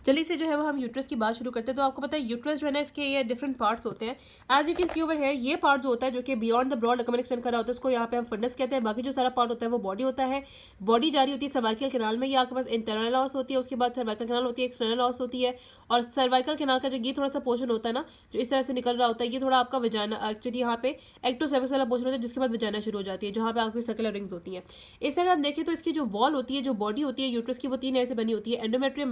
जल्दी से जो है वो हम यूट्रस की बात शुरू करते हैं। तो आपको पता है यूट्रस जो है ना, इसके ये डिफरेंट पार्ट्स होते हैं। As you can see over here, ये पार्ट जो होता है जो कि बियॉन्ड द ब्रॉड अकमन एक्सटेंड कर रहा होता है, उसको यहाँ पे हम फंडस कहते हैं। बाकी जो सारा पार्ट होता है वो बॉडी होता है। बॉडी जारी होती है सर्वाइकल कैनाल में, ये आपके पास इंटरनल लॉस होती है, उसके बाद सर्वाइकल कैनाल होती है, एक्सटर्नल लॉस होती है। और सर्वाइकल कैनाल का जो ये थोड़ा सा पोर्शन होता है ना, जो इस तरह से निकल रहा होता है, ये थोड़ा आपका वजाना एक्चुअली यहाँ पे एक्टोसेफस वाला पोर्शन होता है, जिसके बाद वजाना शुरू हो जाती है, जहाँ पे आपकी सर्कुलर रिंग्स होती हैं। इस तरह हम देखें तो इसकी जो वॉल होती है, जो बॉडी होती है यूट्रस की, वो 3 लेयर से बनी होती है, एंडोमेट्रियम,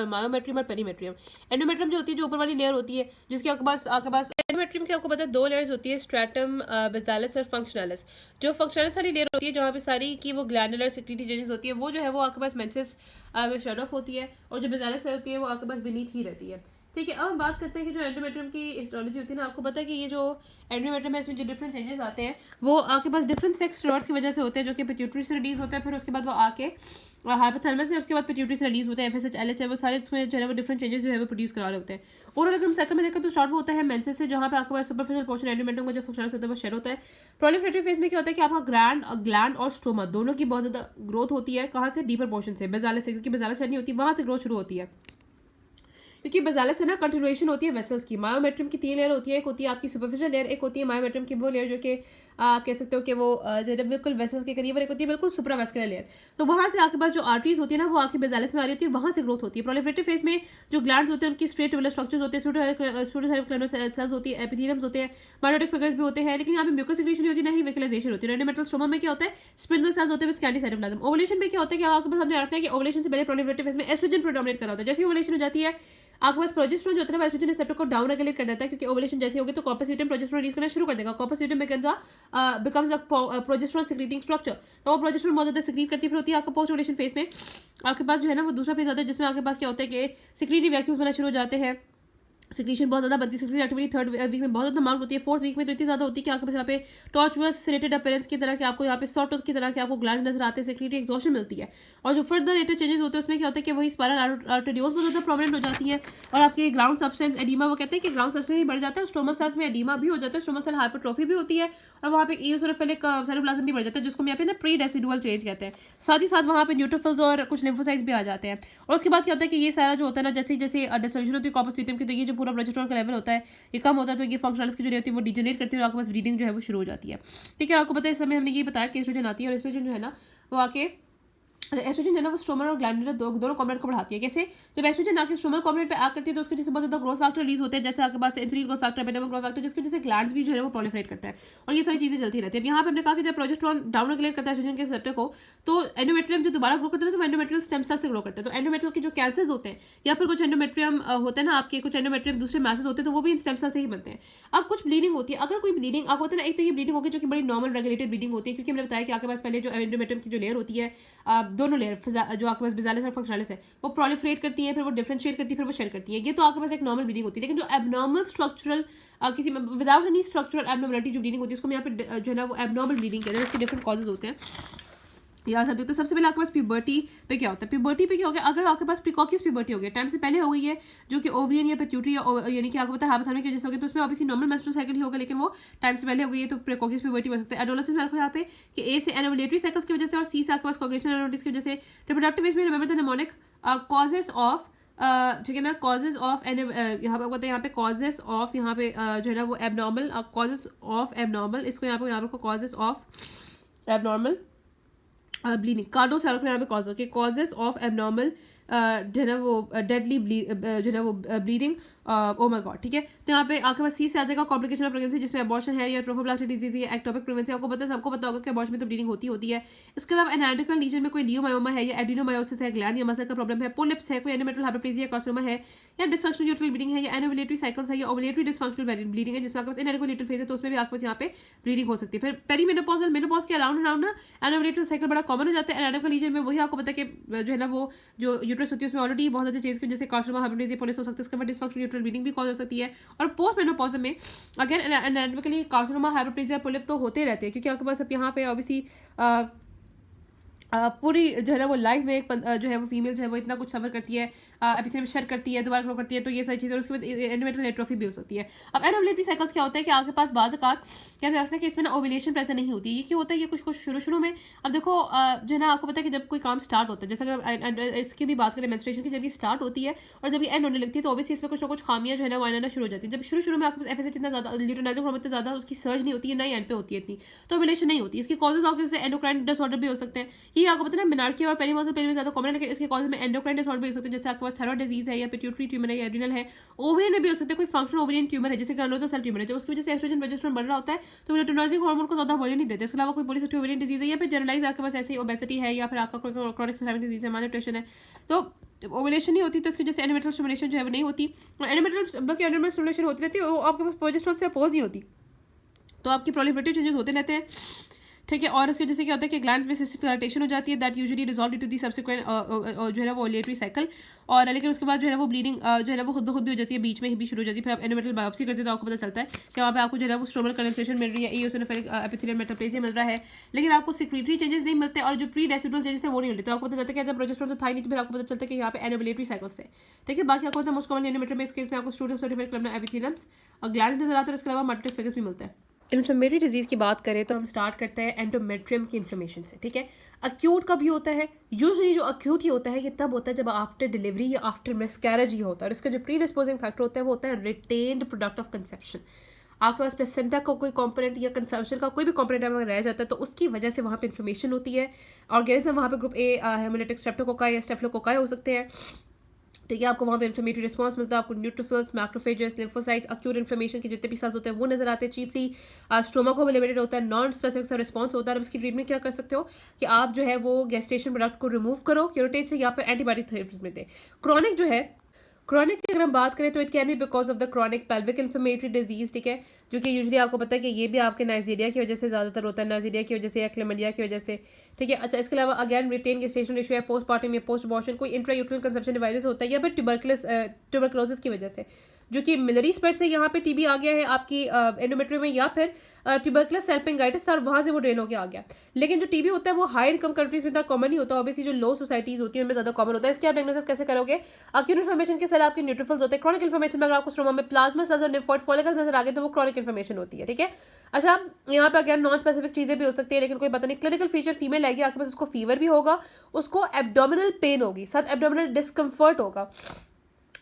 मायोमेट्रियम और पेरीमेट्रियम। एंडोमेट्रियम जो होती है, जो ऊपर वाली लेयर होती है, जिसके आपके पास एंडोमेट्रियम की आपको पता है 2 लेयर्स होती है, स्ट्रैटम बेसालिस और फंक्शनलिस। जो फंक्शनलिस वाली लेयर होती है, जहाँ पे सारी की वो ग्लैंडुलर सेक्रेटरी जेनिस होती है, वो जो है वो आपके पास मेंसेस में शट ऑफ होती है, और जो बेसालिस होती है वो आपके पास बीनीथ ही रहती है। ठीक है, अब हम बात करते हैं कि जो एंडोमेट्रियम की हिस्टोलॉजी होती है ना, आपको पता है कि ये जो एंडोमेट्रियम है, इसमें जो डिफरेंट चेंजेस आते हैं वो आपके पास डिफरेंट सेक्स स्टेरॉइड्स की वजह से होते हैं, जो कि पिट्यूटरी से रिलीज होते हैं, फिर उसके बाद वो आके हाइपोथैलेमस है, उसके बाद पिट्यूटरी से रिलीज होता है, एफएसएच एलएच है, वो सारे उसमें जो है वो डिफरेंट चेंजेस जो है वो प्रोड्यूस करा रहे होते हैं। और अगर हम साइकिल में देखते हैं तो स्टार्ट होता है मेंसेस से, जहाँ पे आपके पास सुपरफिशियल पोर्शन एंडोमेट्रियम का जो फंक्शनल होता है वो शेड होता है। प्रोलिफरेटिव फेज में क्या होता है कि आपका ग्लैंड और स्ट्रोमा दोनों की बहुत ज्यादा ग्रोथ होती है। कहाँ से? डीपर पोर्शन से, बेसालिस से, क्योंकि बेसालिस नहीं होती, वहां से ग्रोथ शुरू होती है, क्योंकि बेसालिस से ना कंटिन्यूएशन होती है वेसल्स की। मायोमेट्रियम की 3 लेयर होती है, एक होती है आपकी सुपरफिशियल लेयर, एक होती है मायोमेट्रियम की वो लेयर जो कि आप कह सकते हो कि वो जो है बिल्कुल वेसल्स के करीब, और एक होती है बिल्कुल सुप्रावेस्कुलर लेयर। तो वहां से आपके पास जो आर्टरीज होती है ना, वो आपकी बेसालिस में आ रही होती है, वहां से ग्रोथ होती है। प्रोलिफरेटिव फेज में जो ग्लैंड्स होते हैं उनकी स्ट्रेट ट्यूबुलर स्ट्रक्चर्स होते हैं, सूडोथायरोक्लेनोस सेल्स होती है, एपिथेलियम्स होते हैं, माइटोटिक फिगर्स भी होते हैं, लेकिन यहाँ पे म्यूकस सिक्रीशन नहीं होती, ना ही वेक्युलाइजेशन होती है। एंडोमेट्रियल स्ट्रोमा में क्या होता है? स्पिंडल सेल्स होते हैं, स्कैंडी साइटोप्लाज्म। ओवुलेशन में क्या होता है कि आपके पास हमने रखना है कि ओवुलेशन से पहले प्रोलिफरेटिव फेज में एस्ट्रोजन प्रोडोमिनेट कर रहा होता है। जैसे ओवुलेशन हो जाती है, आपके पास प्रोजेस्टेरोन जो होता है वो एस्ट्रोजन रिसेप्टर को डाउन रेगुलेट कर देता है, क्योंकि ओवुलेशन जैसे होगी तो कॉर्पस ल्यूटेम प्रोजेस्टेरोन रिलीज करना शुरू कर देगा। Corpus luteum becomes a progesterone secreting structure. तो वो प्रोजेस्टेरोन बहुत ज्यादा सिक्रीट करती फिर होती है आपका पोस्ट ओवुलेशन फेज में। आपके पास जो है ना वो दूसरा फेज आता है, जिसमें आपके पास क्या होता है कि सिक्रीटरी वैक्यूल्स बनना शुरू हो जाते हैं, सिक्रीशन बहुत ज्यादा बनती है, सिक्रीटरी एक्टिविटी 3rd वीक में बहुत ज्यादा माउंट होती है, 4th वीक में तो इतनी ज्यादा होती है कि आपके पास यहाँ पे टॉर्चुअस सेरेटेड अपीयरेंस की तरह के आपको यहाँ पे सॉटोस की तरह के आपको ग्लैंड्स नजर आते हैं, सिक्रीटरी एग्जॉशन मिलती है। और जो फर्दर लेटर चेंजेस होते हैं उसमें क्या होता है कि वही स्पाइरल आर्टेरियोल्स बहुत ज्यादा प्रोमिनेंट हो जाती है, और आपके ग्राउंड सब्सटेंस एडीमा, वो कहते हैं कि ग्राउंड सब्सटेंस बढ़ जाता है, स्ट्रोमल सेल्स में एडीमा भी हो जाता है, स्ट्रोमल सेल हाइपरट्रोफी भी होती है, और वहाँ पे इओसिनोफिलिक साइटोप्लाज्म भी बढ़ जाता है, जिसको हम यहाँ पे ना प्री डेसिडुअल चेंज कहते हैं। साथ ही साथ वहाँ पे न्यूट्रोफिल्स और कुछ लिम्फोसाइट्स भी आ जाते हैं। और उसके बाद क्या होता है कि ये सारा जो होता है ना, जैसे जैसे डिसोल्यूशन होती है कॉर्पस ल्यूटेम की, तो ये जो पूरा प्रोजेस्टेरोन का लेवल होता है ये कम होता है, तो ये फंक्शनल्स की जो होती है वो डिजेनरेट करती है, और आपके पास ब्लीडिंग जो है वो शुरू हो जाती है। ठीक है, आपको पता है इस समय हमने ये बताया कि एस्ट्रोजन आती है, और एस्ट्रोजन जो है ना वो आके एस्ट्रोजन जो है ना वो स्ट्रोमल और ग्लैंडुलर दोनों कॉम्पोनेंट को बढ़ाती है। कैसे? जब एस्ट्रोजन आके स्ट्रोमल कॉम्पोनेंट पे एक्ट करती है तो उसके जैसे बहुत ज्यादा ग्रोथ फैक्टर रिलीज होते हैं, जैसे आपके पास insulin growth factor, metabolic growth factor, जिसकी वजह से ग्लैंड्स भी जो है वो प्रोलिफरेट करता है, और ये सारी चीजें चलती रहती है। अब यहाँ पे हमने कहा कि जब प्रोजेस्टेरोन डाउन रेगुलेट करता है एस्ट्रोजन के रिसेप्टर को, तो एंडोमेट्रियम जो दोबारा ग्रो करता है तो एंडोमेट्रियल स्टेम सेल से ग्रो करता है। तो एंडोमेट्रियल के जो कैंसर्स होते हैं, या फिर कुछ एंडोमेट्रियम होते हैं ना आपके, कुछ एंडोमेट्रियम दूसरे मैसेज होते हैं, तो वो भी इन स्टेम सेल से ही बनते हैं। अब कुछ ब्लीडिंग होती है, अगर कोई ब्लीडिंग आप होता है ना, एक तो ये ब्लीडिंग होगी जो कि बड़ी नॉर्मल रेगुलेटेड ब्लीडिंग होती है, क्योंकि हमने बताया कि आपके पास पहले जो एंडोमेट्रियम की जो लेयर होती है, दोनों लेयर जो आपके पास बेसालिस और फंक्शनलिस है, वो प्रोलिफरेट करती है, फिर वो डिफरेंशिएट करती है, फिर वो शेड करती है। ये तो आपके पास एक नॉर्मल ब्लीडिंग होती है। लेकिन जो एबनॉर्मल स्ट्रक्चरल किसी में विदाउट एनी स्ट्रक्चरल एबनॉर्मलिटी जो ब्लीडिंग होती है, उसको हम यहाँ पे जो है ना वो एबनॉर्मल ब्लीडिंग कहते हैं। उसके डिफरेंट कॉजेज होते हैं। याद सब देखते हैं। सबसे पहले आपके पास प्यूबर्टी पे क्या होता है? प्यूबर्टी पे क्या हो गया? अगर आपके पास प्रिकॉकियस प्यूबर्टी हो गया, टाइम से पहले हो गई है, जो कि ओवरियन या पिट्यूटरी यानी कि आपको पता है हाइपोथैलेमस की वजह से हो गया, तो उसमें ऑब्वियसली नॉर्मल मेंस्ट्रुअल साइकिल ही होगा, लेकिन वो टाइम से पहले हो गई है, तो प्रिकॉकियस प्यूबर्टी बन सकता है। एडोलेसेंस में रखो यहाँ पे कि ए से एनोवुलेटरी साइकिल्स की वजह से, और सी से आपके पास कॉग्निशन एनोवलिटीज की वजह से। रिप्रोडक्टिव एज में remember the mnemonic causes of, ठीक है ना, कॉजेज ऑफ यहाँ पे आपको यहाँ पे कॉजेस ऑफ, यहाँ पे जो है ना वो एबनॉर्मल, कॉजेस ऑफ एबनॉर्मल, इसको यहाँ पे कॉजेस ऑफ एबनॉर्मल ब्लीडिंग, कार्डो सैरो यहाँ पे कॉज के कॉजेस ऑफ एबनॉर्मल जो है ना वो डेडली जो है ना वो ब्लीडिंग, ओ माय गॉड। ठीक है, तो यहाँ पे आपके पास सी से आ जाएगा कॉम्प्लिकेशन ऑफ प्रेगनेंसी, जिसमें अबॉर्शन है या ट्रोफोब्लास्टिक डिजीज या एक्टोपिक प्रेगनेंसी। आपको पता है, सबको पता होगा कि अबॉर्शन में तो ब्लीडिंग होती है। इसके अलावा एनाटोमिकल लीजन में कोई लियोमायोमा है, या एडिनोमायोसिस है, ग्लैंड या मसल का प्रॉब्लम है, पोलिप्स है, कोई एंडोमेट्रियल हाइपरप्लेजिया कार्सिनोमा है, या डिसफंक्शनल यूट्रल ब्लीडिंग है, या एनोवुलेटरी साइकिल्स है, या ओवुलेटरी डिसफंक्शनल ब्लीडिंग है, जिसमें आपके पास इनएडिक्वेट यूट्रल फेज है, तो उसमें भी आपके पास यहाँ पे ब्लीडिंग हो सकती है। फिर पेरीमेनोपॉजल, मेनोपॉज के अराउंड ना एनोवुलेटरी साइकिल बड़ा कॉमन हो जाता है। एनाटोमिकल लीजन में वही आपको पता है कि जो है ना वो जो यूट्रस होती है उसमें ऑलरेडी बहुत ज्यादा चेंज की, जैसे कार्सिनोमा, हाइपरप्लेजिया, पोलिप्स हो सकता है। इसके बाद डिसफंक्शनल यूट्रल ब्लीडिंग भी कॉज हो सकती है। और पोस्ट मेनोपॉज में again anatomically carcinoma, hyperplasia, polyp तो होते रहते हैं, क्योंकि आपके पास अब यहाँ पे ऑब्वियसली पूरी जो है ना वो लाइफ में एक जो है वो फीमेल जो है वो इतना कुछ सफर करती है एपिथेलियम शेड करती है, दोबारा ग्रो करती है, तो ये सारी चीज़ें, और उसके बाद एंडोमेट्रियल एट्रोफी भी हो सकती है। अब एनोवुलेटरी साइकिल्स क्या होता है कि आपके पास बाज़ औक़ात क्या रखना है कि इसमें ना ओव्यूलेशन प्रेशर नहीं होती है। ये क्यों होता है? ये कुछ शुरू में, अब देखो जो है ना, आपको पता है कि जब कोई काम स्टार्ट होता है, जैसे अगर इसकी भी बात करें मेंस्ट्रुएशन की, जब ये स्टार्ट होती है और जब ये एंड होने लगती है, तो ऑब्वियसली इसमें कुछ ना कुछ खामियां जो है ना वो आना शुरू हो जाती है। जब शुरू में आपके पास एफएसएच इतना ज़्यादा, ल्यूटेनाइजिंग हार्मोन इतना ज़्यादा उसकी सर्ज नहीं होती है, ना ही एंड पे होती है इतनी, तो ओव्यूलेशन नहीं होती। इसके कॉजेज आपके जैसे एंडोक्राइन डिसऑर्डर भी हो सकते हैं। ये आपको पता है ना, मेनार्की और पेरीमोजल पेन में ज़्यादा कॉमन है, लेकिन इसके कॉजेज में एंडोक्राइन डिसऑर्डर भी हो सकते हैं, जैसे आपके पास थायराइड डिजीज है, या पिट्यूटरी ट्यूमर है, या एड्रिनल है। ओवेरियन में भी हो सकते हैं, कोई फंक्शनल ओवेरियन ट्यूमर है, जैसे ग्रैनुलोसा सेल ट्यूमर है, जो उसकी वजह से एस्ट्रोजन प्रोजेस्टेरोन बढ़ रहा होता है, तो ल्यूटेनाइजिंग हार्मोन को ज़्यादा बढ़ने नहीं देते। इसके अलावा कोई पॉलीसिस्टिक ओवेरियन डिजीज है, या फिर जनरलाइज आपके पास ऐसी ओबेसिटी है, या फिर आपका कोई क्रॉनिक सिस्टेमिक डिजीज है, मालन्यूट्रिशन है, तो ओवुलेशन नहीं होती, तो इसकी वजह से एंडोमेट्रियल स्टिमुलेशन जो है वो नहीं होती। और एंडोमेट्रियल स्टिमुलेशन होती रहती है, वो आपके पास प्रोजेस्टेरोन से अपोज नहीं होती, तो आपकी प्रोलिफरेटिव चेंजेस होते रहते हैं, ठीक है। और इसके वजह से क्या होता है कि ग्लैंड्स में सिस्टिक डायलेटेशन हो जाती है, that usually resolve due to the subsequent जो है ना वो ओव्यूलेटरी साइकिल। और लेकिन उसके बाद जो है ना वो ब्लीडिंग जो है ना वो खुद ब खुद भी हो जाती है, बीच में ही भी शुरू हो जाती है। फिर आप एंडोमेट्रियल बायोप्सी करते हैं तो आपको पता चलता है कि वहाँ पे आपको जो है ना वो स्ट्रोमल कंडेंसेशन मिल रही है, इओसिनोफिलिक एपिथेलियल मेटाप्लेसिया मिल रहा है, लेकिन आपको सिक्रीटरी चेंजेस नहीं मिलते, और जो प्री डेसिडुअल चेंजेस थे वो नहीं मिलते। तो आपको पता चलता है कि जब प्रोजेस्टेरोन तो था ही नहीं, तो फिर आपको पता चलता है कि यहाँ पे एनोवुलेटरी साइकिल्स थे, ठीक है। बाकी आपको पता है मोस्ट कॉमनली एंडोमेट्रियल में इस केस में आपको स्टूडियो सर्टिफाइड कोलमनर एपिथेलियम्स और ग्लैंड्स नजर आते हैं, और इसके अलावा मल्टीपल फिगर्स भी मिलते हैं। इन्फ्लेमेटरी डिजीज़ की बात करें तो हम स्टार्ट करते हैं एंडोमेट्रियम की इन्फ्लेमेशन से, ठीक है। अक्यूट कब ही होता है? यूजुअली जो अक्यूट ही होता है ये तब होता है जब आफ्टर डिलीवरी या आफ्टर मिसकैरेज ही होता है, और इसका जो प्री डिस्पोजिंग फैक्टर होता है वो होता है रिटेन्ड प्रोडक्ट ऑफ कंसेप्शन। आपके पास प्लेसेंटा का कोई कंपोनेंट या कंसेप्शन का कोई भी कंपोनेंट अगर रह जाता है, तो उसकी वजह से वहाँ पे इन्फ्लेमेशन होती है। ऑर्गेनिज्म वहाँ पे ग्रुप ए हेमोलिटिक स्ट्रेप्टोकोकाई या स्टेफ्लोकोकाई हो सकते हैं, ठीक है। आपको वहाँ पे इन्फ्लेमेटरी रिस्पांस मिलता है, आपको neutrophils, macrophages, lymphocytes, acute inflammation के जितने भी सेल्स होते हैं वो नजर आते हैं। चीफली स्टोमा को लिमिटेड होता है, नॉन स्पेसिफिक सा रिस्पांस होता है। और इसकी ट्रीटमेंट क्या कर सकते हो कि आप जो है वो गैस्ट्रेशन प्रोडक्ट को रिमूव करो क्यूरेटेज से, या फिर एंटीबायोटिक थेरेपी में दें। क्रॉनिक जो है, क्रॉनिक की अगर हम बात करें तो it can be because of the chronic pelvic inflammatory disease, ठीक है, जो कि यूजुअली आपको पता है कि ये भी आपके नाइजीरिया की वजह से ज़्यादातर होता है, नाइजीरिया की वजह से या क्लेमिडिया की वजह से, ठीक है। अच्छा, इसके अलावा अगेन रिटेन गेस्टेशनल इशू है, पोस्टमार्टम या पोस्ट अबॉर्शन, कोई इंट्रायूट्रल कंसेप्शन डिवाइस होता है, या फिर ट्यूबरकुलोसिस की वजह से, जो कि मिलरी स्प्रेड से यहाँ पे टीबी आ गया है आपकी एंडोमेट्रियम में, या फिर ट्यूबरकुलस सेल्पिंगाइटिस था और वहाँ से वो ड्रेन होकर आ गया। लेकिन जो टीबी होता है वो हाई इनकम कंट्रीज में इतना कॉमन नहीं होता, ऑब्वियसली जो लो सोसाइटीज होती है उनमें ज़्यादा कॉमन होता है। इसके आप डायग्नोसिस कैसे करोगे? अक्यूट इन्फ्लेमेशन के सेल आपके न्यूट्रोफिल्स होते हैं, क्रॉनिक इन्फ्लेमेशन में अगर आपको स्ट्रोमा में प्लाज्मा सेल्स और लिम्फोइड फॉलिकल्स नजर आ गए तो वो क्रॉनिक इन्फ्लेमेशन होती है, ठीक है। अच्छा, यहाँ पे अगेन नॉन स्पेसिफिक चीज़ें भी हो सकती है, लेकिन कोई पता नहीं। क्लिनिकल फीचर फीमेल आएगी आपके पास, उसको फीवर भी होगा, उसको एब्डोमिनल पेन होगी, साथ एब्डोमिनल डिस्कम्फर्ट होगा,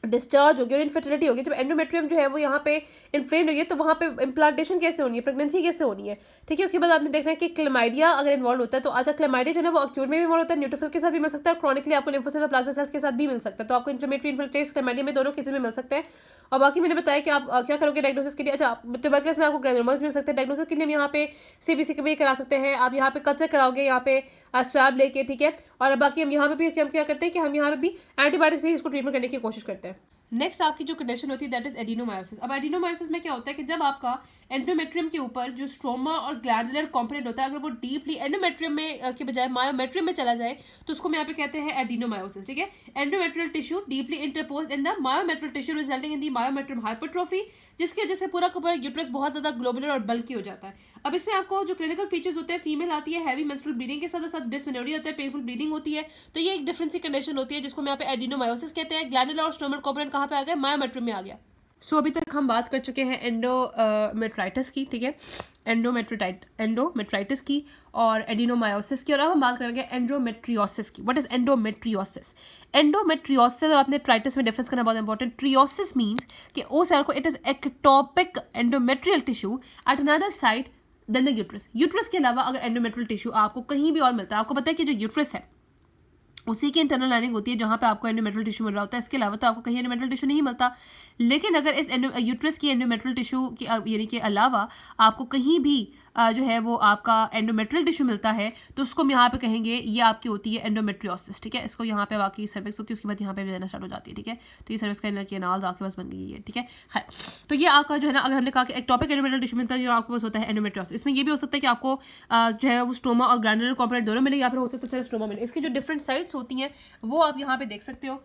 डिस्चार्ज होगी और इनफर्टिलिटी होगी। जब एंडोमेट्रियम जो है वो यहाँ पे इन्फ्लेम्ड हुई है, तो वहाँ पे इम्प्लांटेशन कैसे होनी है, प्रेगनेंसी कैसे होनी है, ठीक है। उसके बाद आपने देखना है कि क्लेमाइडिया अगर इन्वॉल्व होता है, तो अच्छा क्लेमाइडिया जो है वो अक्यूट में भी इन्वॉल्व होता है, न्यूट्रोफिल के साथ भी मिल सकता है, और क्रॉनिकली आपको लिम्फोसाइट और प्लाज्मा सेल्स के साथ भी मिल सकता है। तो आपको इन्फ्लेमेटरी इन्फिल्ट्रेट्स क्लेमाइडिया में दोनों केसेस में मिल सकते हैं। और बाकी मैंने बताया कि आप क्या करोगे डायग्नोसिस के लिए। अच्छा, ट्यूबरकुलोसिस में आपको ग्रेनुलोमास मिल सकते हैं, डायग्नोसिस के लिए हम यहाँ पे सीबीसी के भी करा सकते हैं, आप यहाँ पे कल्चर कराओगे यहाँ पे स्वैब लेके, ठीक है। और बाकी हम यहाँ पे भी हम क्या करते हैं कि हम यहाँ पे भी एंटीबायोटिक से इसको ट्रीटमेंट करने की कोशिश करते हैं। नेक्स्ट आपकी जो कंडीशन होती है दैट इज एडिनोमायोसिस। अब एडिनोमायोसिस में क्या होता है कि जब आपका एंडोमेट्रियम के ऊपर जो स्ट्रोमा और ग्लैंडुलर कंपोनेंट होता है, अगर वो डीपली एंडोमेट्रियम में के बजाय मायोमेट्रियम में चला जाए, तो उसको हम यहाँ पे कहते हैं एडिनोमायोसिस, ठीक है। Endometrial tissue deeply interposed in the myometrial tissue resulting in the myometrium hypertrophy, जिसकी वजह से पूरा का पूरा यूट्रस बहुत ज्यादा ग्लोबुलर और बल्की हो जाता है। अब इसमें आपको जो क्लिनिकल फीचर्स होते हैं, फीमेल आती है हैवी मेंस्ट्रुअल ब्लीडिंग के साथ, और साथ डिस्मेनोरिया होता है, पेनफुल ब्लीडिंग होती है। तो ये एक डिफरेंट सी कंडीशन होती है जिसको हम यहाँ पे एडिनोमायोसिस कहते हैं। ग्लैंडुलर और स्ट्रोमल कंपोनेंट कहाँ पे आ गया? मायोमेट्रियम में आ गया। सो अभी तक हम बात कर चुके हैं एंडोमेट्राइटिस की, ठीक है, एंडोमेट्राइटिस की और एडिनोमायोसिस की, और अब हम बात करेंगे एंडोमेट्रियोसिस की। What is endometriosis? एंडोमेट्रियोसिस और अपने ट्राइटिस में डिफरेंस करना बहुत इंपॉर्टेंट। ट्रियोसिस मीन्स कि ओ सेल को it is ectopic endometrial tissue at another site than the uterus. Uterus के अलावा अगर एंडोमेट्रियल टिश्यू आपको कहीं भी और मिलता है, आपको पता है कि जो यूट्रस है उसी की इंटरनल लाइनिंग होती है जहाँ पे आपको एंडोमेट्रियल टिश्यू मिल रहा होता है, इसके अलावा तो आपको कहीं एंडोमेट्रियल टिश्यू नहीं मिलता। लेकिन अगर इस यूट्रस की एंडोमेट्रियल टिश्यू की यानी कि अलावा आपको कहीं भी जो है वो आपका एंडोमेट्रियल टिश्यू मिलता है, तो उसको हम यहाँ पे कहेंगे ये आपकी होती है एंडोमेट्रियोसिस, ठीक है। इसको यहाँ पे बाकी सर्विक्स होती है, उसके बाद यहाँ पे जाना स्टार्ट हो जाती है, ठीक है। तो ये सर्विक्स का नाल आपके पास बन गई है, ठीक है। तो ये आपका जो है ना, अगर हमने कहा कि एक्टोपिक एंडोमेट्रियल टिश्यू मिलता है, जो आपके पास होता है एंडोमेट्रियोसिस। इसमें ये भी हो सकता है कि आपको जो है वो स्ट्रोमा और ग्लैंडुलर कंपोनेंट दोनों मिले, या फिर हो सकता है सिर्फ स्ट्रोमा मिले। इसकी जो डिफरेंट साइट्स होती हैं वो आप यहाँ पे देख सकते हो।